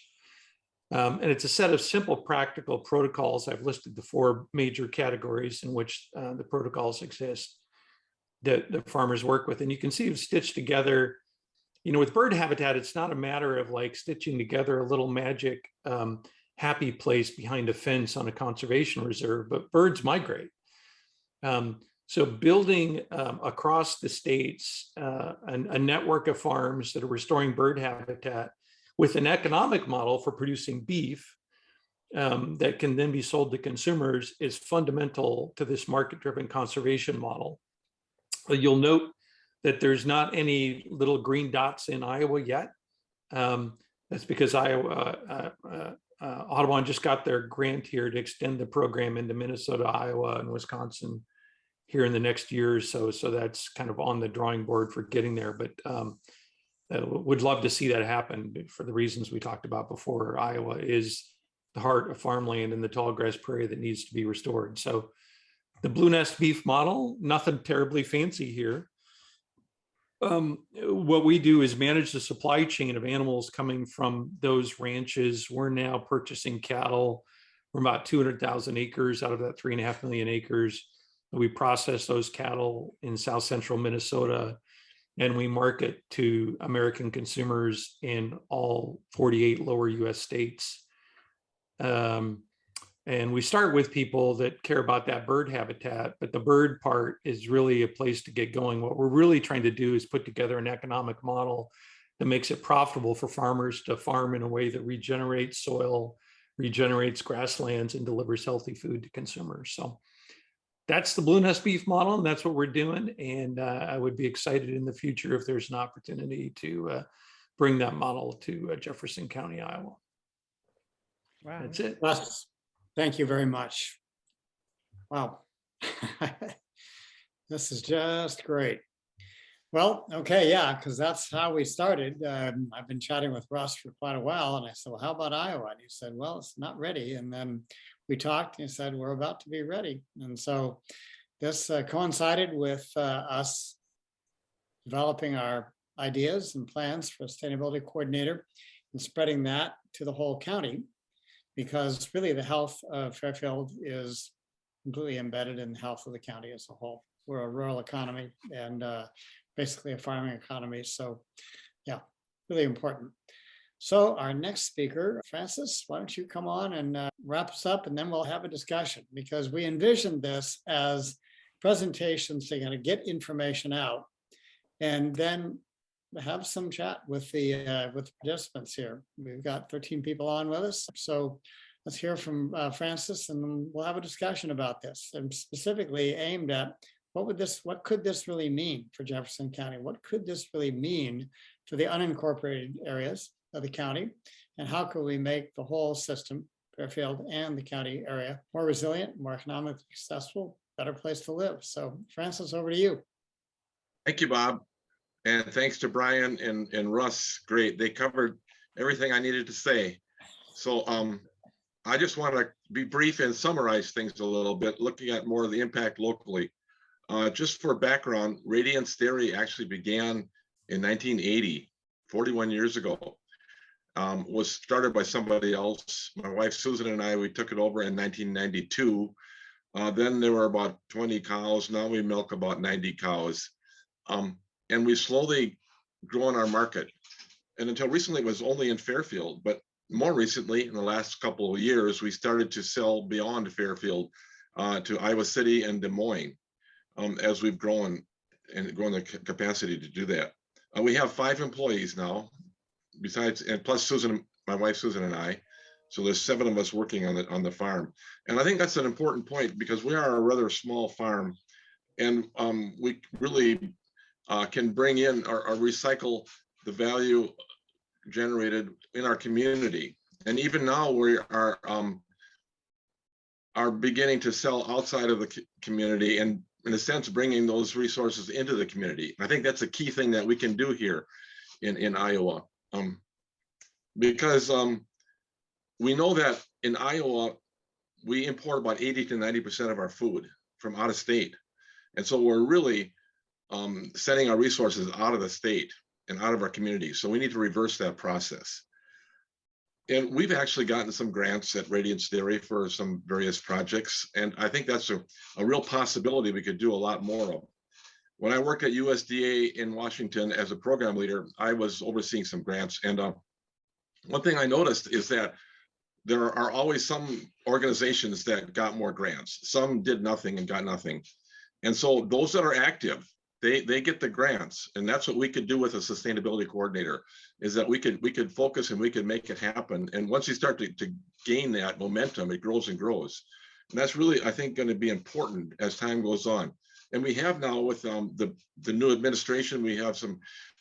And it's a set of simple, practical protocols. I've listed the 4 major categories in which the protocols exist that the farmers work with. And you can see it's stitched together. With bird habitat, it's not a matter of like stitching together a little magic happy place behind a fence on a conservation reserve, but birds migrate. So building across the states a network of farms that are restoring bird habitat with an economic model for producing beef that can then be sold to consumers is fundamental to this market-driven conservation model. You'll note that there's not any little green dots in Iowa yet. That's because Audubon just got their grant here to extend the program into Minnesota, Iowa, and Wisconsin here in the next year or so. So that's kind of on the drawing board for getting there. But would love to see that happen for the reasons we talked about before. Iowa is the heart of farmland and the tall grass prairie that needs to be restored. So the blue nest beef model, nothing terribly fancy here. What we do is manage the supply chain of animals coming from those ranches. We're now purchasing cattle from about 200,000 acres out of that 3.5 million acres. We process those cattle in South Central Minnesota, and we market to American consumers in all 48 lower US states. And we start with people that care about that bird habitat, but the bird part is really a place to get going. What we're really trying to do is put together an economic model that makes it profitable for farmers to farm in a way that regenerates soil, regenerates grasslands, and delivers healthy food to consumers. So that's the blue nest beef model, and that's what we're doing. And I would be excited in the future if there's an opportunity to bring that model to Jefferson County, Iowa. Wow. That's it. Russ, thank you very much. Wow. This is just great. Well, okay, yeah, because that's how we started. I've been chatting with Russ for quite a while, and I said, well, how about Iowa? And he said, well, it's not ready. And then we talked and he said, we're about to be ready. And so this coincided with us developing our ideas and plans for a sustainability coordinator and spreading that to the whole county, because really the health of Fairfield is completely embedded in the health of the county as a whole. We're a rural economy and basically a farming economy. So yeah, really important. So our next speaker, Francis, why don't you come on and wrap us up, and then we'll have a discussion, because we envisioned this as presentations to kind of get information out and then have some chat with the participants here. We've got 13 people on with us. So let's hear from Francis, and then we'll have a discussion about this, and specifically aimed at what could this really mean for Jefferson County? What could this really mean for the unincorporated areas of the county? And how can we make the whole system, Fairfield and the county area, more resilient, more economically successful, better place to live? So Francis, over to you. Thank you, Bob. And thanks to Brian and Russ. Great. They covered everything I needed to say. So I just want to be brief and summarize things a little bit, looking at more of the impact locally. Just for background, Radiance Dairy actually began in 1980, 41 years ago. Was started by somebody else. My wife Susan and I, we took it over in 1992. Then there were about 20 cows. Now we milk about 90 cows. And we slowly grown our market. And until recently, it was only in Fairfield. But more recently, in the last couple of years, we started to sell beyond Fairfield to Iowa City and Des Moines as we've grown the capacity to do that. We have 5 employees now, besides, and plus Susan, my wife Susan and I. So there's 7 of us working on the farm. And I think that's an important point, because we are a rather small farm, and we really can bring in or recycle the value generated in our community. And even now we are beginning to sell outside of the community and in a sense, bringing those resources into the community. I think that's a key thing that we can do here in Iowa. Because we know that in Iowa, we import about 80 to 90% of our food from out of state. And so we're really sending our resources out of the state and out of our community. So we need to reverse that process. And we've actually gotten some grants at Radiance Dairy for some various projects. And I think that's a real possibility we could do a lot more of. When I worked at USDA in Washington as a program leader, I was overseeing some grants. And one thing I noticed is that there are always some organizations that got more grants. Some did nothing and got nothing. And so those that are active, they get the grants. And that's what we could do with a sustainability coordinator, is that we could focus and we could make it happen. And once you start to gain that momentum, it grows and grows. And that's really, I think, going to be important as time goes on. And we have now with the new administration, we have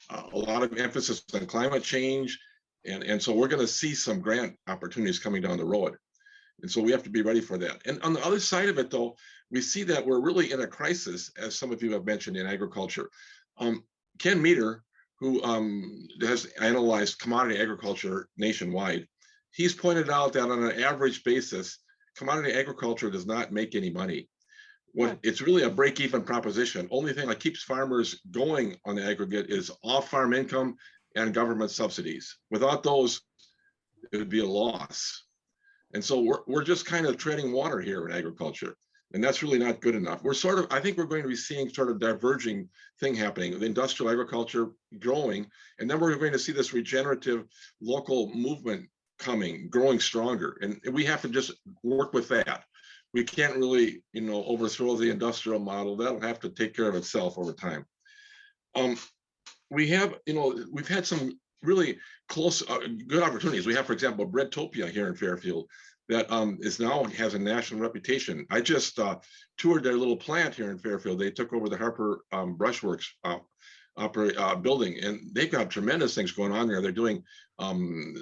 a lot of emphasis on climate change. And so we're going to see some grant opportunities coming down the road. And so we have to be ready for that. And on the other side of it, though, we see that we're really in a crisis, as some of you have mentioned, in agriculture. Ken Meter, who has analyzed commodity agriculture nationwide, he's pointed out that on an average basis, commodity agriculture does not make any money. It's really a break-even proposition. Only thing that keeps farmers going on the aggregate is off-farm income and government subsidies. Without those, it would be a loss. And so we're just kind of treading water here in agriculture. And that's really not good enough. I think we're going to be seeing sort of diverging thing happening, the industrial agriculture growing, and then we're going to see this regenerative local movement growing stronger. And we have to just work with that. We can't really, overthrow the industrial model. That'll have to take care of itself over time. We've had some really close, good opportunities. We have, for example, Breadtopia here in Fairfield that has a national reputation. I just toured their little plant here in Fairfield. They took over the Harper Brushworks building, and they've got tremendous things going on there. They're doing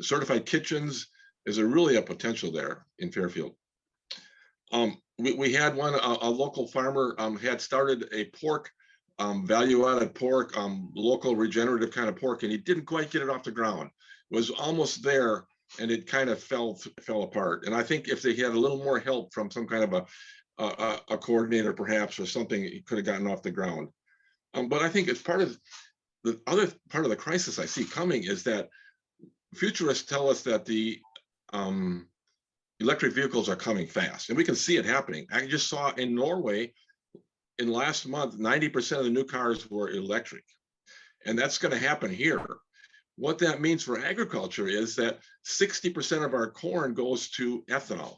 certified kitchens. There's really a potential there in Fairfield. We had a local farmer had started a pork, value-added pork, local regenerative kind of pork, and he didn't quite get it off the ground. It was almost there, and it kind of fell apart. And I think if they had a little more help from some kind of a coordinator, perhaps, or something, it could have gotten off the ground. But I think it's part of the other part of the crisis I see coming is that futurists tell us that the electric vehicles are coming fast, and we can see it happening. I just saw in Norway in last month, 90% of the new cars were electric, and that's going to happen here. What that means for agriculture is that 60% of our corn goes to ethanol.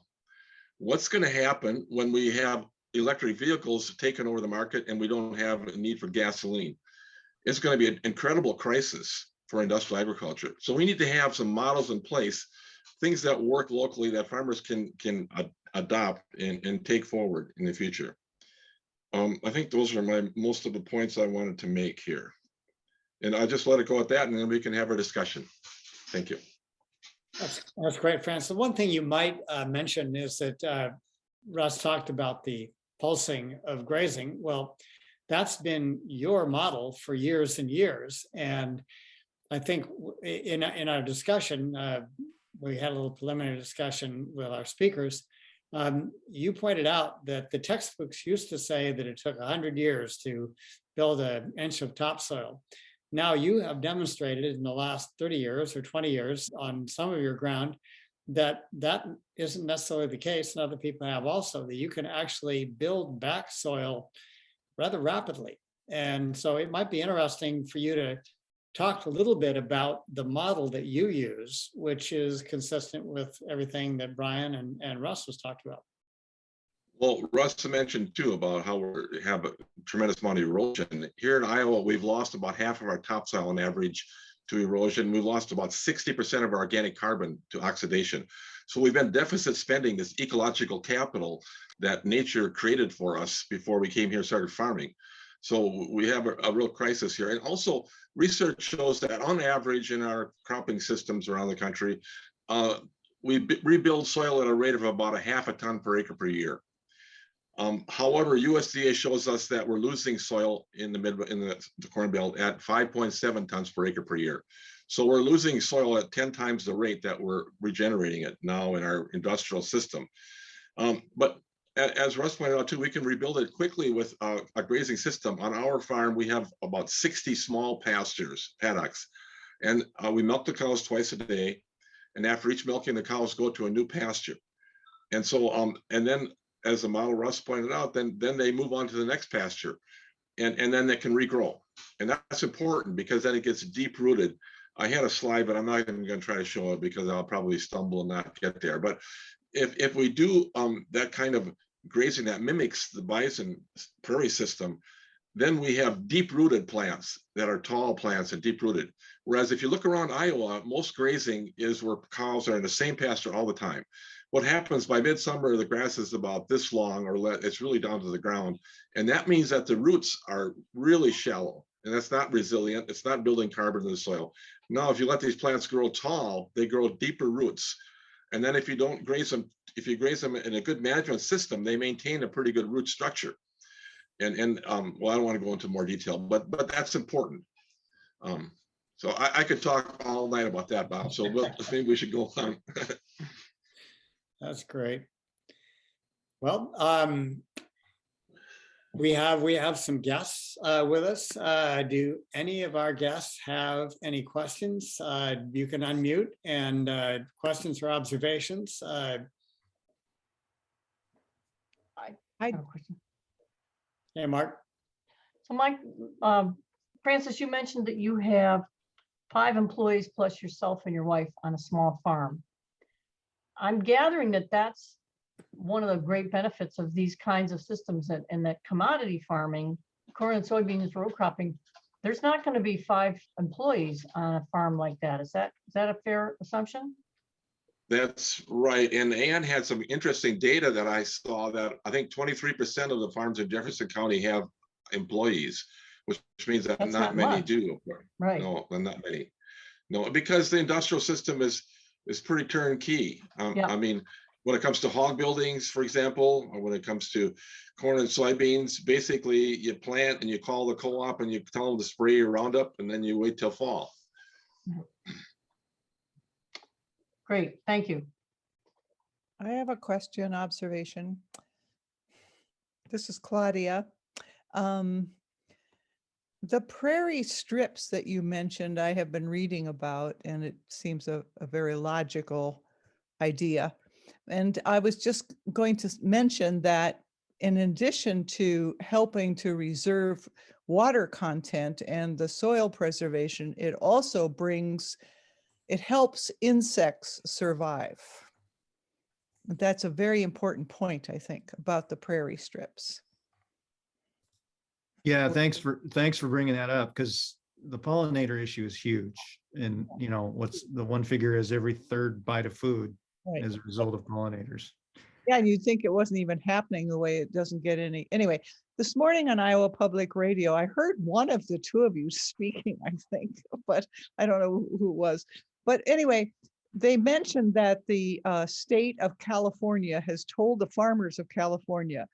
What's going to happen when we have electric vehicles taken over the market and we don't have a need for gasoline? It's going to be an incredible crisis for industrial agriculture. So we need to have some models in place, things that work locally that farmers can adopt and take forward in the future. I think those are most of the points I wanted to make here. And I'll just let it go at that, and then we can have our discussion. Thank you. That's great, Francis. The one thing you might mention is that Russ talked about the pulsing of grazing. Well, that's been your model for years and years. And I think in our discussion, we had a little preliminary discussion with our speakers. You pointed out that the textbooks used to say that it took 100 years to build an inch of topsoil. Now you have demonstrated in the last 30 years or 20 years on some of your ground that isn't necessarily the case, and other people have also, that you can actually build back soil rather rapidly. And so it might be interesting for you to talk a little bit about the model that you use, which is consistent with everything that Brian and Russ was talking about. Well, Russ mentioned too about how we have a tremendous amount of erosion. Here in Iowa, we've lost about half of our topsoil on average to erosion. We've lost about 60% of our organic carbon to oxidation. So we've been deficit spending this ecological capital that nature created for us before we came here and started farming. So we have a real crisis here. And also research shows that on average in our cropping systems around the country, rebuild soil at a rate of about a half a ton per acre per year. However, USDA shows us that we're losing soil in the Corn Belt at 5.7 tons per acre per year. So we're losing soil at 10 times the rate that we're regenerating it now in our industrial system. But as Russ pointed out too, we can rebuild it quickly with a grazing system. On our farm, we have about 60 small paddocks, and we milk the cows twice a day. And after each milking, the cows go to a new pasture. And so, and then as the model Russ pointed out, then they move on to the next pasture, and then they can regrow. And that's important because then it gets deep rooted. I had a slide, but I'm not even going to try to show it because I'll probably stumble and not get there. But if we do that kind of grazing that mimics the bison prairie system, then we have deep-rooted plants that are tall plants and deep-rooted. Whereas if you look around Iowa, most grazing is where cows are in the same pasture all the time. What happens by midsummer, the grass is about this long, or it's really down to the ground. And that means that the roots are really shallow, and that's not resilient. It's not building carbon in the soil. Now, if you let these plants grow tall, they grow deeper roots. And then if you don't graze them, if you graze them in a good management system, they maintain a pretty good root structure. And well, I don't want to go into more detail, but that's important. So I could talk all night about that, Bob. So maybe we should go on. That's great. Well, we have some guests with us. Do any of our guests have any questions? You can unmute, and questions or observations. I have a question. Hey, Mark. So Mike, Francis, you mentioned that you have 5 employees plus yourself and your wife on a small farm. I'm gathering that that's one of the great benefits of these kinds of systems, and that commodity farming, corn and soybeans, row cropping, there's not going to be 5 employees on a farm like that. Is that a fair assumption? That's right. And Ann had some interesting data that I saw that I think 23% of the farms in Jefferson County have employees, which means that That's not not many much. do. Right. No, not many. No, because the industrial system is pretty turnkey. Yeah. I mean, when it comes to hog buildings, for example, or when it comes to corn and soybeans, basically you plant and you call the co-op and you tell them to spray your Roundup, and then you wait till fall. Great, thank you. I have a question, observation. This is Claudia. The prairie strips that you mentioned, I have been reading about, and it seems a very logical idea. And I was just going to mention that in addition to helping to reserve water content and the soil preservation, it also helps insects survive. That's a very important point, I think, about the prairie strips. Yeah, thanks for bringing that up, because the pollinator issue is huge. And what's the one figure is every 3rd bite of food Right. as a result of pollinators. Yeah, and you'd think it wasn't even happening the way it doesn't get any. Anyway, this morning on Iowa Public Radio, I heard one of the 2 of you speaking, I think, but I don't know who it was. But anyway, they mentioned that the state of California has told the farmers of California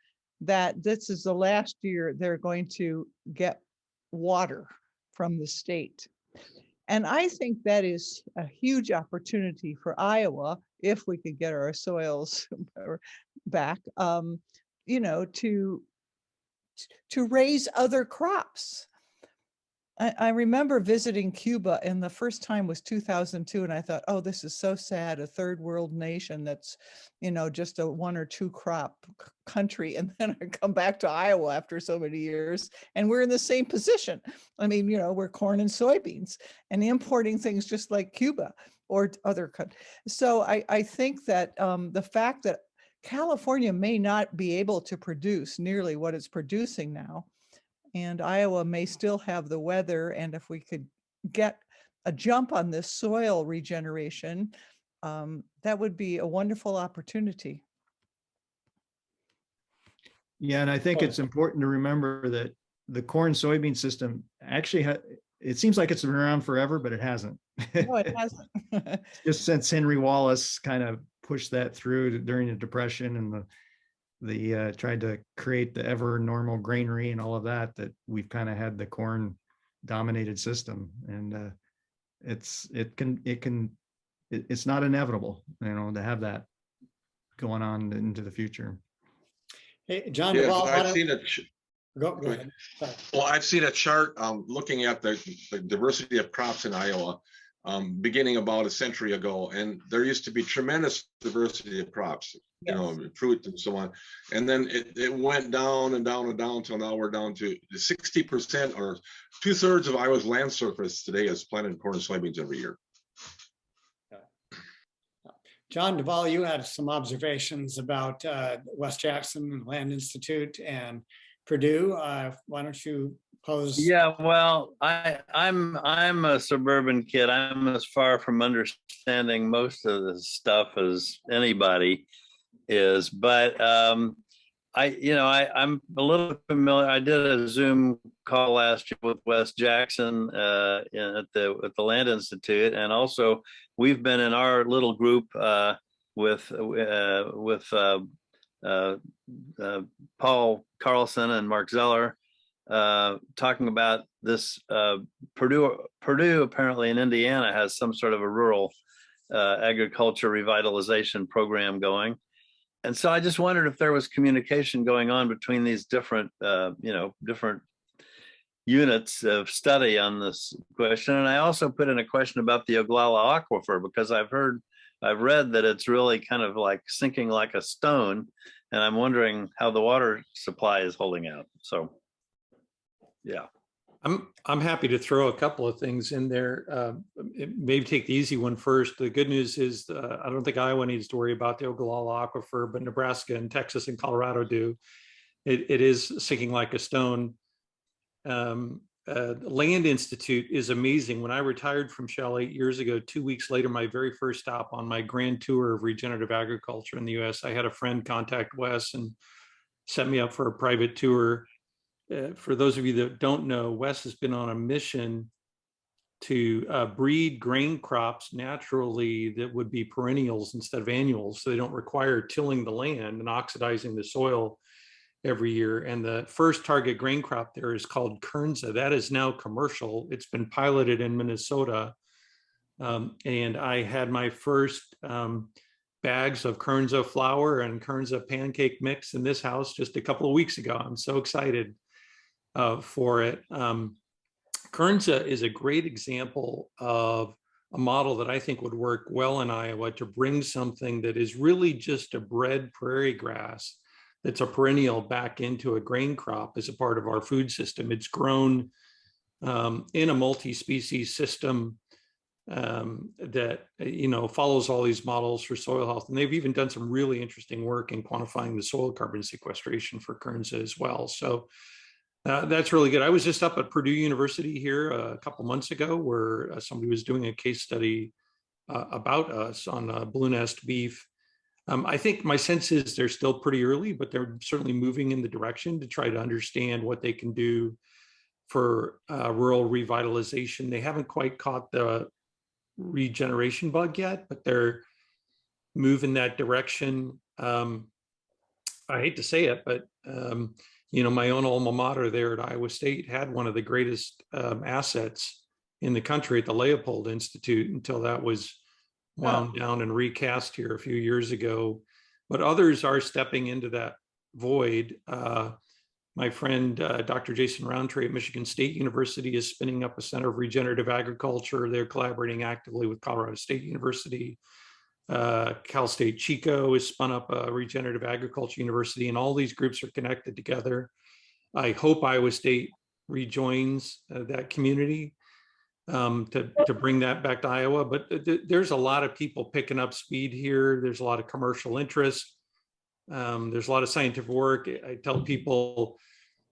that this is the last year they're going to get water from the state. And I think that is a huge opportunity for Iowa, if we could get our soils back, to raise other crops. I remember visiting Cuba, and the first time was 2002, and I thought, oh, this is so sad, a 3rd world nation that's, just a 1 or 2 crop country. And then I come back to Iowa after so many years, and we're in the same position. I mean, we're corn and soybeans and importing things just like Cuba or other countries. So I think that the fact that California may not be able to produce nearly what it's producing now, and Iowa may still have the weather, and if we could get a jump on this soil regeneration, that would be a wonderful opportunity. Yeah, and I think it's important to remember that the corn soybean system actually it seems like it's been around forever, but it hasn't. No, it hasn't. Just since Henry Wallace kind of pushed that through during the Depression and the tried to create the ever normal granary and all of that, that we've kind of had the corn dominated system. And it's not inevitable, to have that going on into the future. Hey, John, Yeah, Duvall, I've seen it. go ahead. Sorry. Well, I've seen a chart looking at the diversity of crops in Iowa beginning about a century ago. And there used to be tremendous diversity of crops, fruit and so on. And then it went down and down and down till now we're down to 60% or 2/3 of Iowa's land surface today is planted corn and soybeans every year. John Duvall, you had some observations about West Jackson Land Institute and Purdue. Why don't you pose? Yeah, well, I'm a suburban kid. I'm as far from understanding most of the stuff as anybody is, but I'm a little familiar. I did a Zoom call last year with West Jackson at the Land Institute, and also we've been in our little group with Paul Carlson and Mark Zeller talking about this. Purdue apparently in Indiana has some sort of a rural agriculture revitalization program going. And so I just wondered if there was communication going on between these different units of study on this question. And I also put in a question about the Oglala Aquifer, because I've read that it's really kind of like sinking like a stone. And I'm wondering how the water supply is holding out. So, yeah. I'm happy to throw a couple of things in there. Maybe take the easy one first. The good news is I don't think Iowa needs to worry about the Oglala Aquifer, but Nebraska and Texas and Colorado do. It is sinking like a stone. Land Institute is amazing. When I retired from Shell 8 years ago, 2 weeks later, my very first stop on my grand tour of regenerative agriculture in the US, I had a friend contact Wes and set me up for a private tour. For those of you that don't know, Wes has been on a mission to breed grain crops naturally that would be perennials instead of annuals, so they don't require tilling the land and oxidizing the soil every year. And the first target grain crop there is called Kernza. That is now commercial. It's been piloted in Minnesota. And I had my first bags of Kernza flour and Kernza pancake mix in this house just a couple of weeks ago. I'm so excited for it. Kernza is a great example of a model that I think would work well in Iowa to bring something that is really just a bred prairie grass that's a perennial back into a grain crop as a part of our food system. It's grown in a multi-species system that follows all these models for soil health. And they've even done some really interesting work in quantifying the soil carbon sequestration for Kernza as well. So that's really good. I was just up at Purdue University here a couple months ago where somebody was doing a case study about us on blue nest beef. I think my sense is they're still pretty early, but they're certainly moving in the direction to try to understand what they can do for rural revitalization. They haven't quite caught the regeneration bug yet, but they're moving that direction. I hate to say it, but my own alma mater there at Iowa State had one of the greatest assets in the country at the Leopold Institute until that was wound down and recast here a few years ago. But others are stepping into that void. My friend, Dr. Jason Roundtree at Michigan State University is spinning up a Center of Regenerative Agriculture. They're collaborating actively with Colorado State University. Cal State Chico has spun up a Regenerative Agriculture University, and all these groups are connected together. I hope Iowa State rejoins that community to bring that back to Iowa. But there's a lot of people picking up speed here. There's a lot of commercial interest. There's a lot of scientific work. I tell people,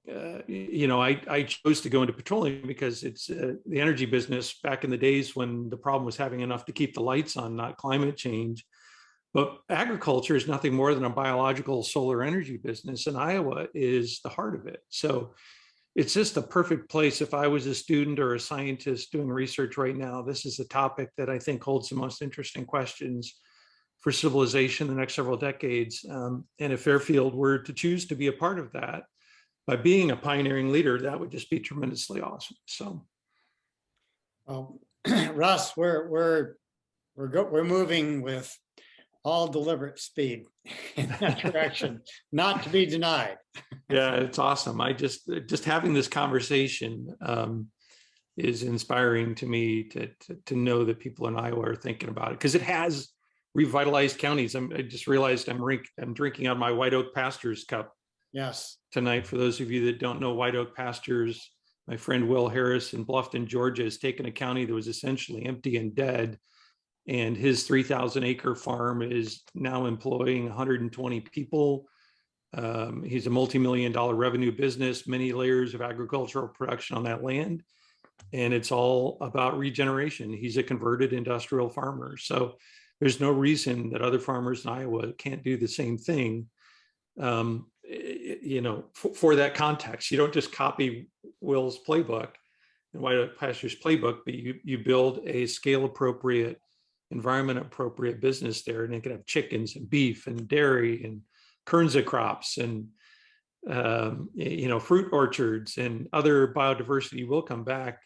I chose to go into petroleum because it's the energy business back in the days when the problem was having enough to keep the lights on, not climate change. But agriculture is nothing more than a biological solar energy business, and Iowa is the heart of it. So it's just a perfect place. If I was a student or a scientist doing research right now, this is a topic that I think holds the most interesting questions for civilization in the next several decades. And if Fairfield were to choose to be a part of that, by being a pioneering leader, that would just be tremendously awesome. So, Well, Russ, we're moving with all deliberate speed in that direction, not to be denied. yeah, it's awesome. I just having this conversation is inspiring to me to know that people in Iowa are thinking about it, because it has revitalized counties. I just realized I'm drinking out my White Oak Pastures cup. Yes. Tonight, for those of you that don't know White Oak Pastures, my friend Will Harris in Bluffton, Georgia, has taken a county that was essentially empty and dead, and his 3,000 acre farm is now employing 120 people. He's a multi-million-dollar revenue business, many layers of agricultural production on that land, and it's all about regeneration. He's a converted industrial farmer. So there's no reason that other farmers in Iowa can't do the same thing. For that context, you don't just copy Will's playbook and White Oak Pastures playbook, but you build a scale appropriate, environment appropriate business there, and it can have chickens and beef and dairy and Kernza crops and fruit orchards and other biodiversity. Will come back.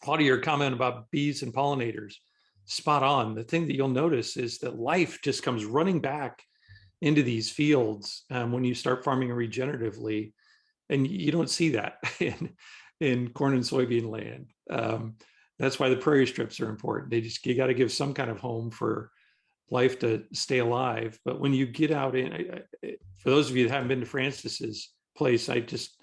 Claudia, your comment about bees and pollinators, spot on. The thing that you'll notice is that life just comes running back into these fields when you start farming regeneratively, and you don't see that in corn and soybean land. That's why the prairie strips are important. You got to give some kind of home for life to stay alive. But when you get out in, for those of you that haven't been to Francis's place, I'm just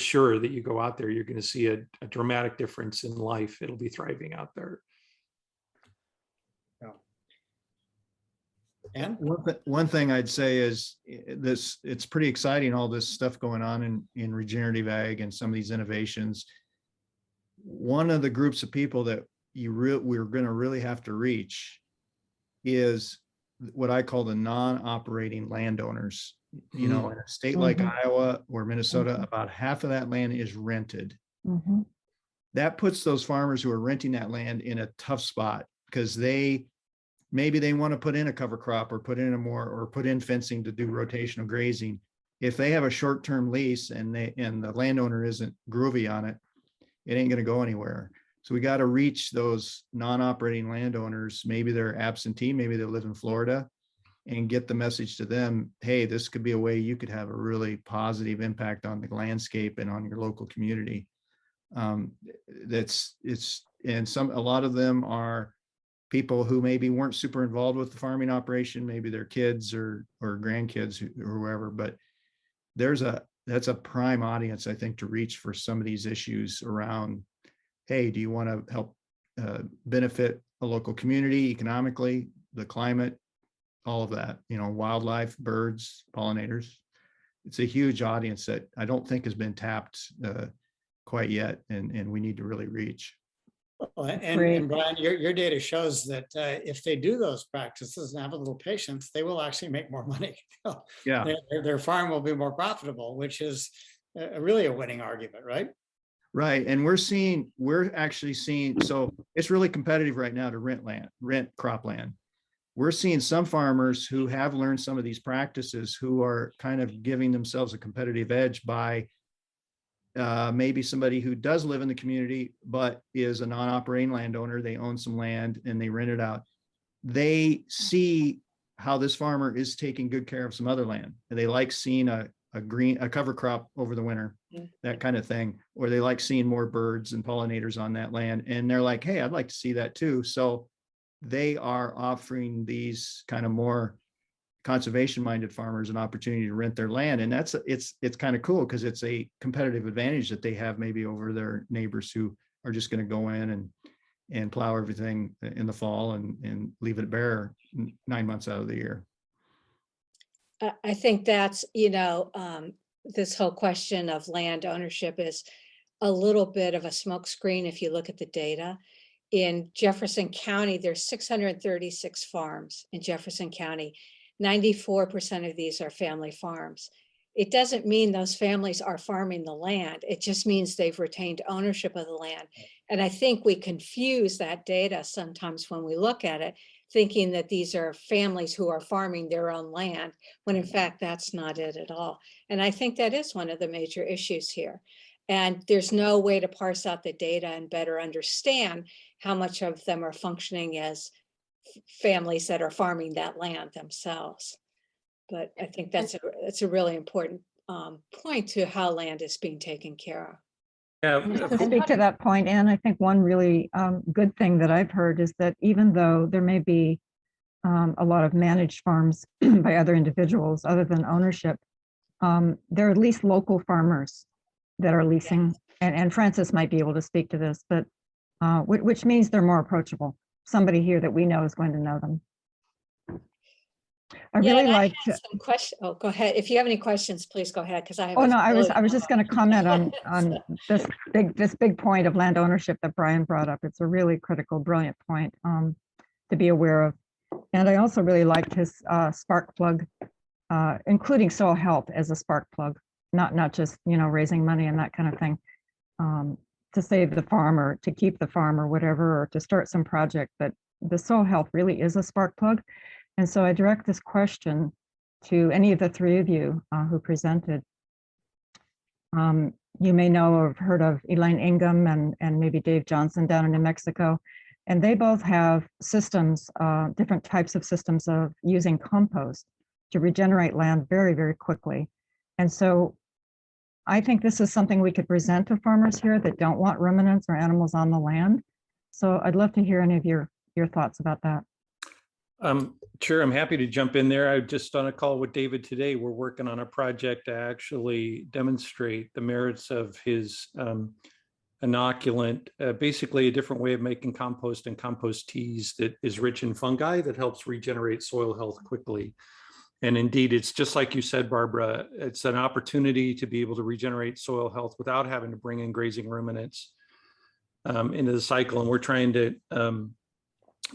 sure that you go out there, you're going to see a dramatic difference in life. It'll be thriving out there. And One thing I'd say is it's pretty exciting, all this stuff going on in regenerative ag and some of these innovations. One of the groups of people that we're going to really have to reach is what I call the non-operating landowners. In a state like Iowa or Minnesota, about half of that land is rented. That puts those farmers who are renting that land in a tough spot, because maybe they want to put in a cover crop or put in fencing to do rotational grazing. If they have a short-term lease and the landowner isn't groovy on it, it ain't going to go anywhere. So we got to reach those non-operating landowners. Maybe they're absentee, maybe they live in Florida, and get the message to them, hey, this could be a way you could have a really positive impact on the landscape and on your local community. A lot of them are people who maybe weren't super involved with the farming operation, maybe their kids or grandkids or whoever, but that's a prime audience, I think, to reach for some of these issues around, hey, do you want to help benefit a local community economically, the climate, all of that, wildlife, birds, pollinators. It's a huge audience that I don't think has been tapped quite yet, and we need to really reach. And Brian, your data shows that if they do those practices and have a little patience, they will actually make more money. Yeah, their farm will be more profitable, which is really a winning argument, right? Right, and we're actually seeing. So it's really competitive right now to rent cropland. We're seeing some farmers who have learned some of these practices who are kind of giving themselves a competitive edge by maybe somebody who does live in the community, but is a non-operating landowner. They own some land and they rent it out. They see how this farmer is taking good care of some other land, and they like seeing a cover crop over the winter, that kind of thing, or they like seeing more birds and pollinators on that land. And they're like, hey, I'd like to see that too. So they are offering these kind of more conservation minded farmers an opportunity to rent their land. And it's kind of cool, because it's a competitive advantage that they have maybe over their neighbors who are just going to go in and plow everything in the fall and leave it bare 9 months out of the year. I think that's, this whole question of land ownership is a little bit of a smokescreen if you look at the data. In Jefferson County, there's 636 farms in Jefferson County. 94% of these are family farms. it doesn't mean those families are farming the land. It just means they've retained ownership of the land. And I think we confuse that data sometimes when we look at it, thinking that these are families who are farming their own land, when in fact, that's not it at all. And I think that is one of the major issues here. And there's no way to parse out the data and better understand how much of them are functioning as families that are farming that land themselves. But I think that's a really important point to how land is being taken care of. Yeah, To speak to that point, Anne, I think one really good thing that I've heard is that even though there may be a lot of managed farms by other individuals other than ownership, there are at least local farmers that are leasing, and Francis might be able to speak to this, but which means they're more approachable. Somebody here that we know is going to know them. I really like some questions. Oh, go ahead. If you have any questions, please go ahead, because I have. Oh no, I was just going to comment on this big point of land ownership that Brian brought up. It's a really critical, brilliant point to be aware of. And I also really liked his spark plug, including soil health as a spark plug, not just, you know, raising money and that kind of thing, to save the farm or to keep the farm or whatever, or to start some project. But the soil health really is a spark plug. And so I direct this question to any of the three of you who presented. You may know or have heard of Elaine Ingham and maybe Dave Johnson down in New Mexico. And they both have systems, different types of systems of using compost to regenerate land very, very quickly. And so I think this is something we could present to farmers here that don't want ruminants or animals on the land. So I'd love to hear any of your thoughts about that. Sure, I'm happy to jump in there. I just on a call with David today. We're working on a project to actually demonstrate the merits of his inoculant, basically a different way of making compost and compost teas that is rich in fungi that helps regenerate soil health quickly. And indeed, it's just like you said, Barbara, it's an opportunity to be able to regenerate soil health without having to bring in grazing ruminants into the cycle. And we're trying to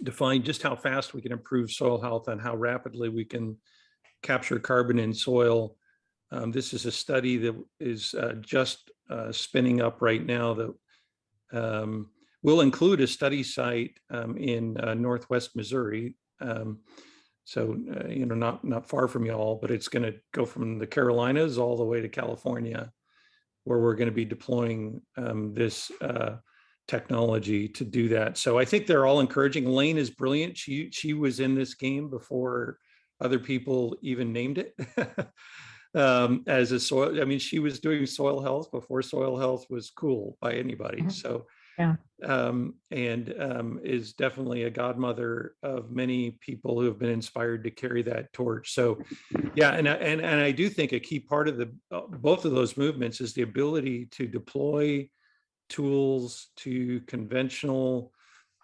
define just how fast we can improve soil health and how rapidly we can capture carbon in soil. This is a study that is just spinning up right now that will include a study site in Northwest Missouri. So, you know, not far from y'all, but it's going to go from the Carolinas all the way to California, where we're going to be deploying this technology to do that. So I think they're all encouraging. Elaine is brilliant. She was in this game before other people even named it as a soil. I mean, she was doing soil health before soil health was cool by anybody. Mm-hmm. So yeah, is definitely a godmother of many people who have been inspired to carry that torch. So yeah, and I do think a key part of both of those movements is the ability to deploy tools to conventional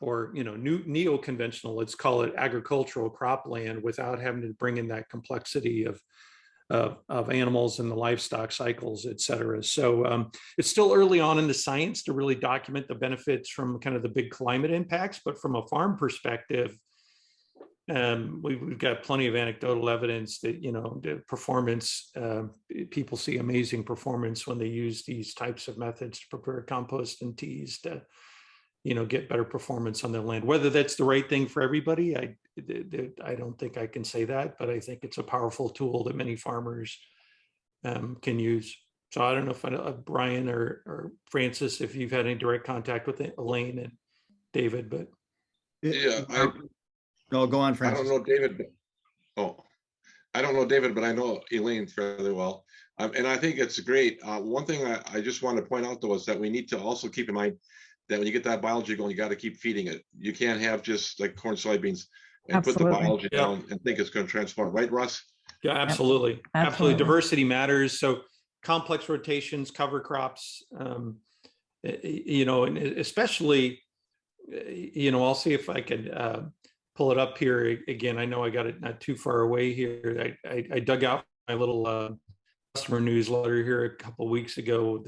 or, you know, neo-conventional, let's call it agricultural cropland, without having to bring in that complexity of animals and the livestock cycles, et cetera. So it's still early on in the science to really document the benefits from kind of the big climate impacts, but from a farm perspective, we've got plenty of anecdotal evidence that, you know, the performance, people see amazing performance when they use these types of methods to prepare compost and teas to, you know, get better performance on their land. Whether that's the right thing for everybody, I don't think I can say that, but I think it's a powerful tool that many farmers can use. So I don't know if Brian or Francis, if you've had any direct contact with Elaine and David, but yeah, no, go on, Francis. I don't know David. I don't know David, but I know Elaine fairly well. And I think it's great. One thing I just want to point out, though, is that we need to also keep in mind that when you get that biology going, you got to keep feeding it. You can't have just like corn, soybeans and Absolutely. put the biology down and think it's going to transform. Right, Russ? Yeah, absolutely. Absolutely. Diversity matters. So complex rotations, cover crops, you know, and especially, you know, I'll see if I can pull it up here again. I know I got it not too far away here. I dug out my little customer newsletter here a couple of weeks ago.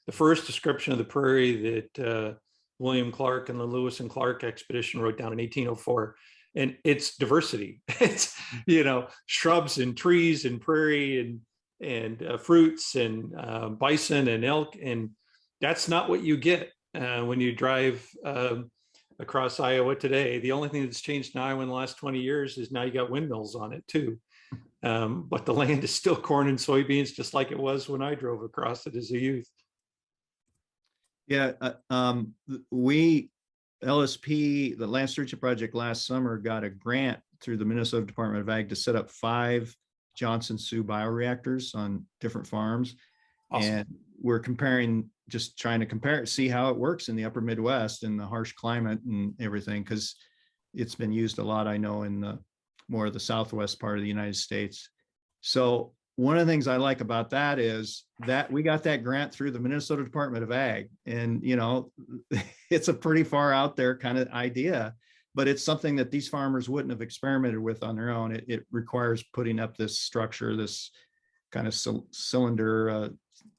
The first description of the prairie that William Clark and the Lewis and Clark expedition wrote down in 1804. And it's diversity. It's, you know, shrubs and trees and prairie and fruits and bison and elk, and that's not what you get when you drive across Iowa today. The only thing that's changed in Iowa in the last 20 years is now you got windmills on it too. But the land is still corn and soybeans, just like it was when I drove across it as a youth. Yeah, LSP, the Land Stewardship Project last summer got a grant through the Minnesota Department of Ag to set up 5 Johnson Sioux bioreactors on different farms. Awesome. And we're comparing, just trying to compare it, see how it works in the upper Midwest in the harsh climate and everything, because it's been used a lot, I know, in the more of the southwest part of the United States. So one of the things I like about that is that we got that grant through the Minnesota Department of Ag. And, you know, it's a pretty far out there kind of idea, but it's something that these farmers wouldn't have experimented with on their own. It requires putting up this structure, this kind of cylinder,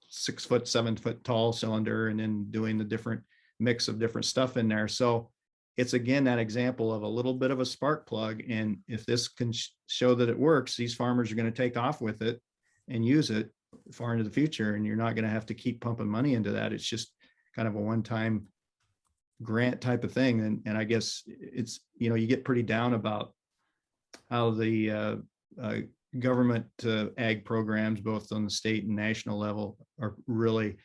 6 foot, 7 foot tall cylinder, and then doing the different mix of different stuff in there. So it's again that example of a little bit of a spark plug. And if this can show that it works, these farmers are going to take off with it and use it far into the future. And you're not going to have to keep pumping money into that. It's just kind of a one-time grant type of thing. And I guess it's, you know, you get pretty down about how the government ag programs, both on the state and national level, are really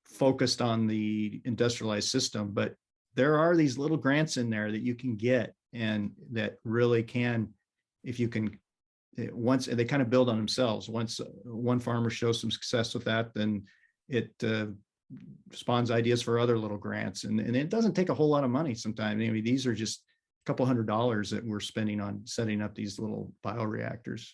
focused on the industrialized system. But there are these little grants in there that you can get, and that really can, if you can, once they kind of build on themselves. Once one farmer shows some success with that, then it spawns ideas for other little grants. And it doesn't take a whole lot of money sometimes. I mean, these are just a couple $100s that we're spending on setting up these little bioreactors.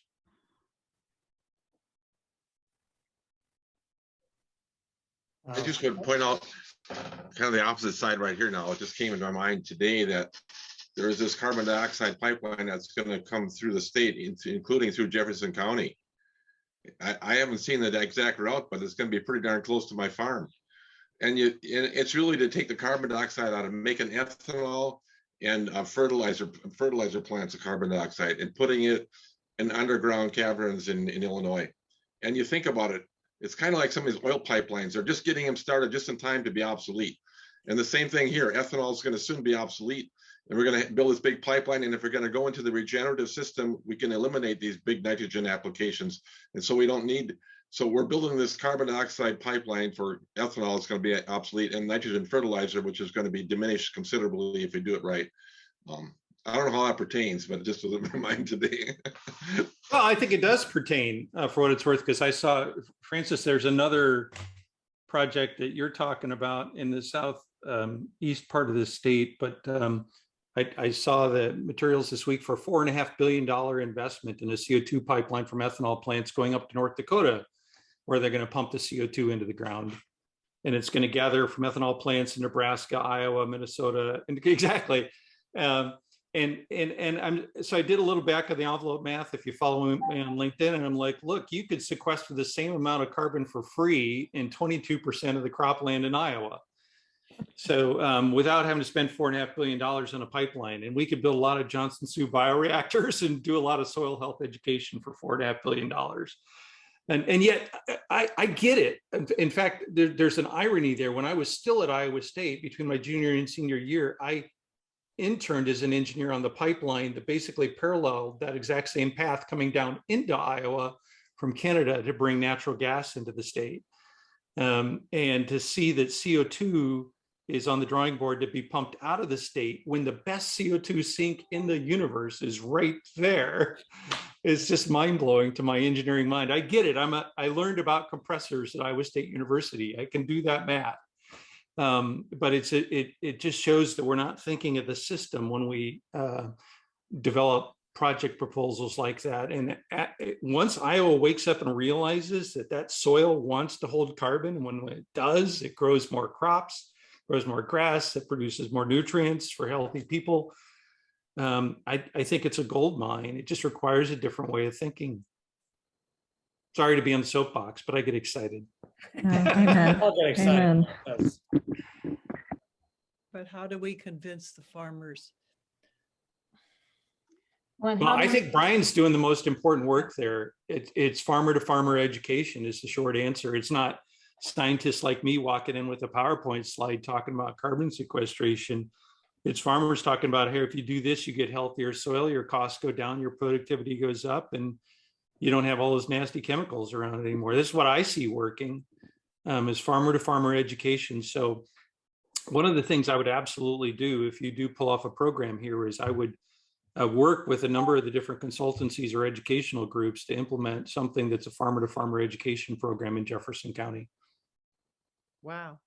I just would point out kind of the opposite side right here now. It just came into my mind today that there is this carbon dioxide pipeline that's going to come through the state, including through Jefferson County. I haven't seen the exact route, but it's going to be pretty darn close to my farm. And it's really to take the carbon dioxide out of making ethanol and fertilizer plants of carbon dioxide and putting it in underground caverns in Illinois. And you think about it, it's kind of like some of these oil pipelines. They're just getting them started just in time to be obsolete. And the same thing here, ethanol is going to soon be obsolete. And we're going to build this big pipeline. And if we're going to go into the regenerative system, we can eliminate these big nitrogen applications. And so we don't need, so we're building this carbon dioxide pipeline for ethanol. It's going to be obsolete, and nitrogen fertilizer, which is going to be diminished considerably if we do it right. I don't know how that pertains, but just was in my mind today. Well, I think it does pertain for what it's worth, because I saw, Francis, there's another project that you're talking about in the south east part of the state, but I saw the materials this week for $4.5 billion investment in a CO2 pipeline from ethanol plants going up to North Dakota, where they're going to pump the CO2 into the ground. And it's going to gather from ethanol plants in Nebraska, Iowa, Minnesota, and exactly. So I did a little back of the envelope math, if you follow me on LinkedIn, and I'm like, look, you could sequester the same amount of carbon for free in 22% of the cropland in Iowa. So without having to spend $4.5 billion on a pipeline, and we could build a lot of Johnson Sioux bioreactors and do a lot of soil health education for $4.5 billion. And yet I get it. In fact, there's an irony there. When I was still at Iowa State, between my junior and senior year, I interned as an engineer on the pipeline that basically paralleled that exact same path coming down into Iowa from Canada to bring natural gas into the state. And to see that CO2 is on the drawing board to be pumped out of the state when the best CO2 sink in the universe is right there, is just mind-blowing to my engineering mind. I get it. I learned about compressors at Iowa State University. I can do that math. But it just shows that we're not thinking of the system when we develop project proposals like that. And once Iowa wakes up and realizes that soil wants to hold carbon, and when it does, it grows more crops, grows more grass, it produces more nutrients for healthy people. I think it's a gold mine. It just requires a different way of thinking. Sorry to be on the soapbox, but I get excited. Amen. I'll get excited. Amen. But how do we convince the farmers? Glenn, Well, how do I you- think Brian's doing the most important work there. It's farmer to farmer education is the short answer. It's not scientists like me walking in with a PowerPoint slide talking about carbon sequestration. It's farmers talking about, hey, if you do this, you get healthier soil, your costs go down, your productivity goes up, and you don't have all those nasty chemicals around anymore. This is what I see working, is farmer to farmer education. So one of the things I would absolutely do if you do pull off a program here is I would work with a number of the different consultancies or educational groups to implement something that's a farmer to farmer education program in Jefferson County. Wow.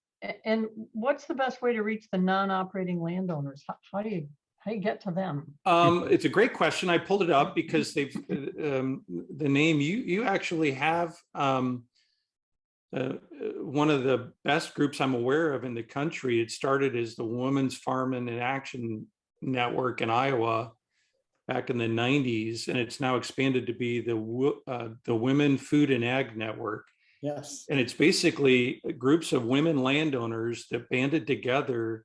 And what's the best way to reach the non-operating landowners? How do you get to them? It's a great question. I pulled it up because they've the name you actually have one of the best groups I'm aware of in the country. It started as the Women's Farming and Action Network in Iowa back in the 90s, and it's now expanded to be the Women Food and Ag Network. Yes. And it's basically groups of women landowners that banded together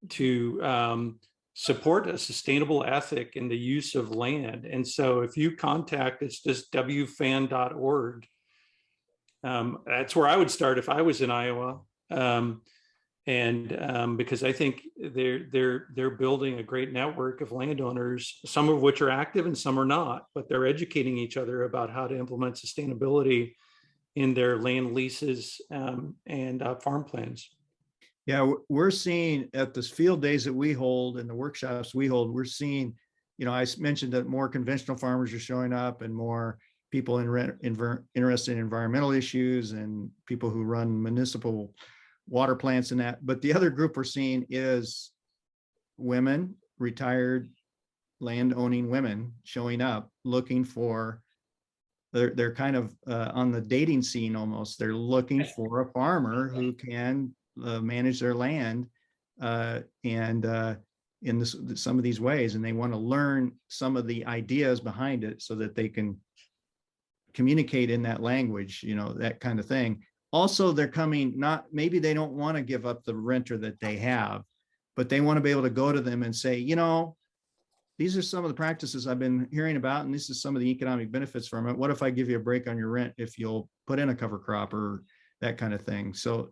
to support a sustainable ethic in the use of land. And so if you contact, it's just wfan.org. That's where I would start if I was in Iowa. Because I think they're building a great network of landowners, some of which are active and some are not, but they're educating each other about how to implement sustainability in their land leases and farm plans. Yeah, we're seeing at the field days that we hold and the workshops we hold, we're seeing, I mentioned that more conventional farmers are showing up and more people interested in environmental issues and people who run municipal water plants and that. But the other group we're seeing is women, retired land owning women showing up looking for, they're kind of on the dating scene almost. They're looking for a farmer who can manage their land in some of these ways, and they want to learn some of the ideas behind it so that they can communicate in that language, that kind of thing. Also, they're coming, maybe they don't want to give up the renter that they have, but they want to be able to go to them and say, these are some of the practices I've been hearing about, and this is some of the economic benefits from it. What if I give you a break on your rent if you'll put in a cover crop or that kind of thing? So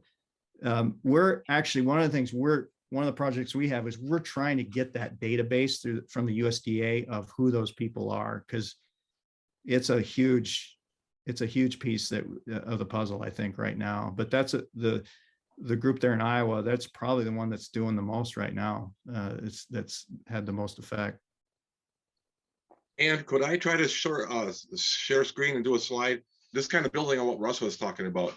we're actually, one of the projects we have is we're trying to get that database from the USDA of who those people are, because it's a huge piece of the puzzle, I think, right now. But that's the group there in Iowa. That's probably the one that's doing the most right now. That's had the most effect. And could I try to share screen and do a slide? This kind of building on what Russ was talking about.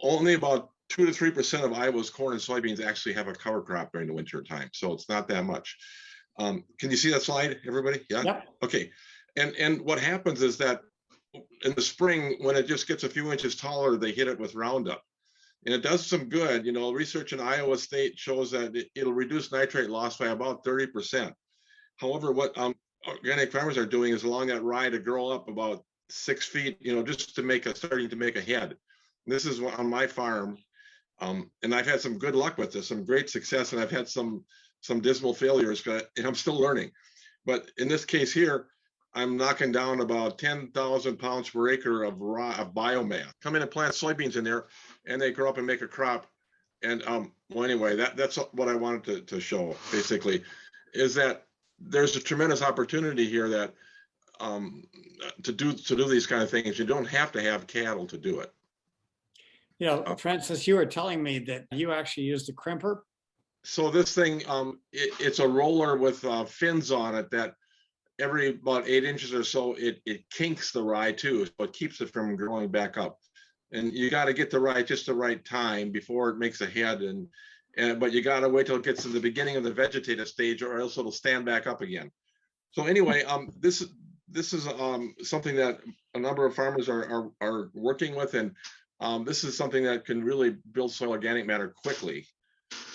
Only about 2 to 3% of Iowa's corn and soybeans actually have a cover crop during the winter time, so it's not that much. Can you see that slide, everybody? Yeah. Yep. Okay. And what happens is that in the spring, when it just gets a few inches taller, they hit it with Roundup, and it does some good. Research in Iowa State shows that it'll reduce nitrate loss by about 30%. However, what organic farmers are doing is allowing that rye to grow up about 6 feet, just starting to make a head. This is on my farm, and I've had some good luck with this, some great success, and I've had some dismal failures, and I'm still learning. But in this case here, I'm knocking down about 10,000 pounds per acre of biomass. Come in and plant soybeans in there, and they grow up and make a crop. And well, anyway, that's what I wanted to show. Basically, is that there's a tremendous opportunity here that to do these kind of things. You don't have to have cattle to do it. Francis, you were telling me that you actually used a crimper. So this thing, it's a roller with fins on it that every about 8 inches or so, it kinks the rye too, so it keeps it from growing back up. And you got to get the rye just the right time before it makes a head, but you got to wait till it gets to the beginning of the vegetative stage, or else it'll stand back up again. So anyway, this is something that a number of farmers are working with, and this is something that can really build soil organic matter quickly,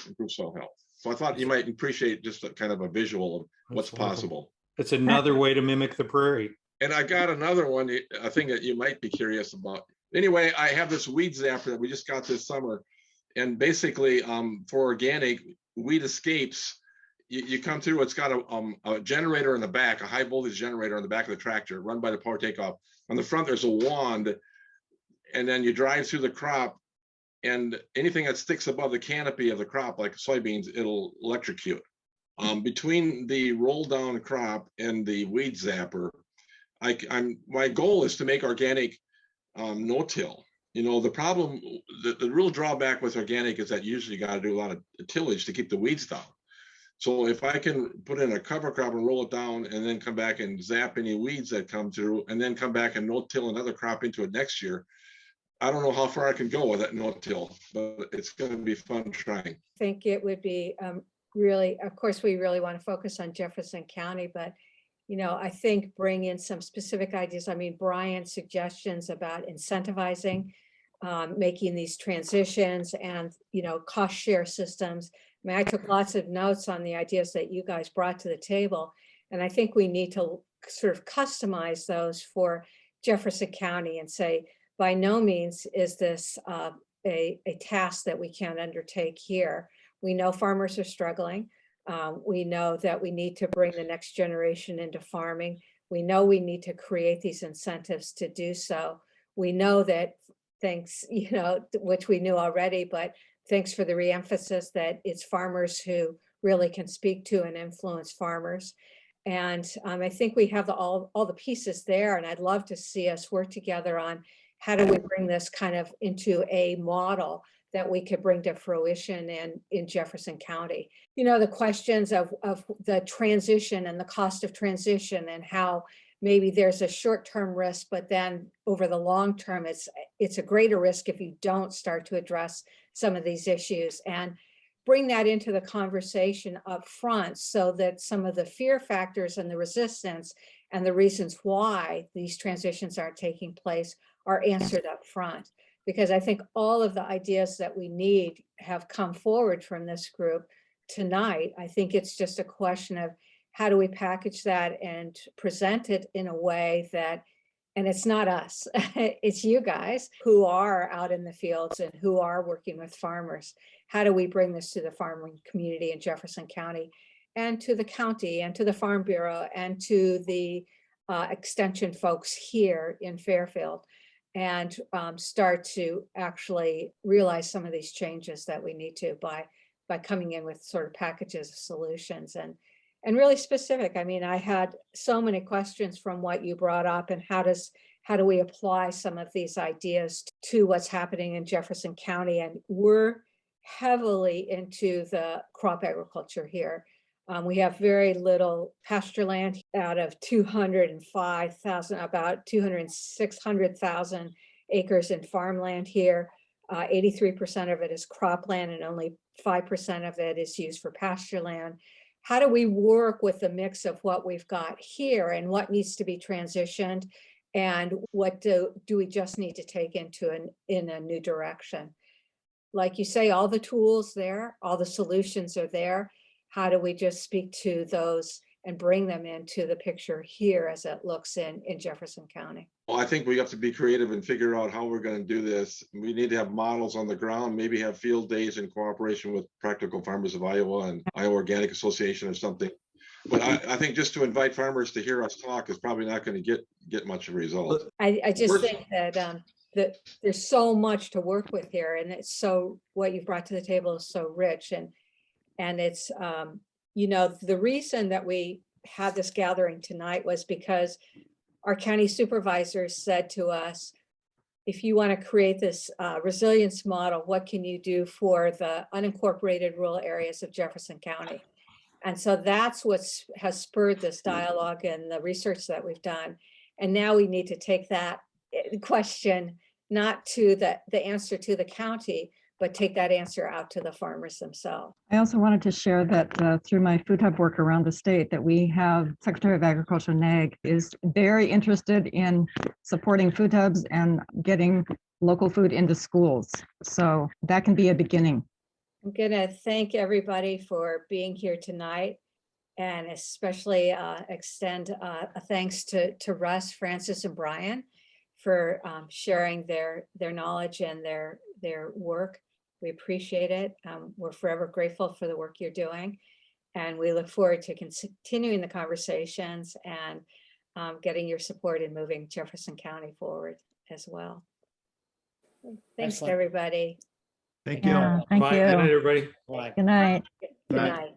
improve soil health. So I thought you might appreciate just a kind of a visual of what's possible. It's another way to mimic the prairie. And I got another one, a thing that you might be curious about. Anyway, I have this weed zapper that we just got this summer. And basically, for organic, weed escapes you come through, it's got a generator in the back, a high voltage generator on the back of the tractor run by the power takeoff. On the front, there's a wand, and then you drive through the crop, and anything that sticks above the canopy of the crop, like soybeans, it'll electrocute. Between the roll down crop and the weed zapper, my goal is to make organic no-till. You know, the problem, the real drawback with organic is that usually you got to do a lot of tillage to keep the weeds down. So if I can put in a cover crop and roll it down and then come back and zap any weeds that come through and then come back and no-till another crop into it next year, I don't know how far I can go with that no-till, but it's going to be fun trying. I think it would be really, of course, we really want to focus on Jefferson County, but you know, I think bring in some specific ideas. I mean, Brian's suggestions about incentivizing, making these transitions and, you know, cost share systems. I mean, I took lots of notes on the ideas that you guys brought to the table. And I think we need to sort of customize those for Jefferson County and say, by no means is this a task that we can't undertake here. We know farmers are struggling. We know that we need to bring the next generation into farming. We know we need to create these incentives to do so. We know that thanks, you know, which we knew already, but thanks for the reemphasis that it's farmers who really can speak to and influence farmers. And I think we have all the pieces there, and I'd love to see us work together on how do we bring this kind of into a model that we could bring to fruition in Jefferson County. You know, the questions of the transition and the cost of transition and how maybe there's a short-term risk, but then over the long term, it's a greater risk if you don't start to address some of these issues, and bring that into the conversation up front so that some of the fear factors and the resistance and the reasons why these transitions aren't taking place are answered up front. Because I think all of the ideas that we need have come forward from this group tonight. I think it's just a question of how do we package that and present it in a way that, and it's not us, it's you guys who are out in the fields and who are working with farmers. How do we bring this to the farming community in Jefferson County and to the county and to the Farm Bureau and to the extension folks here in Fairfield, and start to actually realize some of these changes that we need to by coming in with sort of packages of solutions and really specific. I mean, I had so many questions from what you brought up, and how do we apply some of these ideas to what's happening in Jefferson County? And we're heavily into the crop agriculture here. We have very little pasture land out of 205,000, about 600,000 acres in farmland here. 83% of it is cropland and only 5% of it is used for pasture land. How do we work with the mix of what we've got here and what needs to be transitioned, and what do we just need to take in a new direction? Like you say, all the tools there, all the solutions are there. How do we just speak to those and bring them into the picture here as it looks in Jefferson County? Well, I think we have to be creative and figure out how we're going to do this. We need to have models on the ground, maybe have field days in cooperation with Practical Farmers of Iowa and Iowa Organic Association or something. But I think just to invite farmers to hear us talk is probably not going to get much of a result. I just think that there's so much to work with here, and it's so, what you've brought to the table is so rich, and it's, you know, the reason that we had this gathering tonight was because our county supervisors said to us, if you want to create this resilience model, what can you do for the unincorporated rural areas of Jefferson County? And so that's what has spurred this dialogue and the research that we've done. And now we need to take that question, not to the answer to the county, but take that answer out to the farmers themselves. I also wanted to share that through my food hub work around the state, that we have Secretary of Agriculture NAG is very interested in supporting food hubs and getting local food into schools. So that can be a beginning. I'm gonna thank everybody for being here tonight, and especially extend a thanks to Russ, Francis, and Brian for sharing their knowledge and their work. We appreciate it. We're forever grateful for the work you're doing. And we look forward to continuing the conversations and getting your support in moving Jefferson County forward as well. Thanks, Excellent. everybody. Thank you. Yeah, thank Bye. Good night, you. everybody. Bye. Good night. Good Bye. night.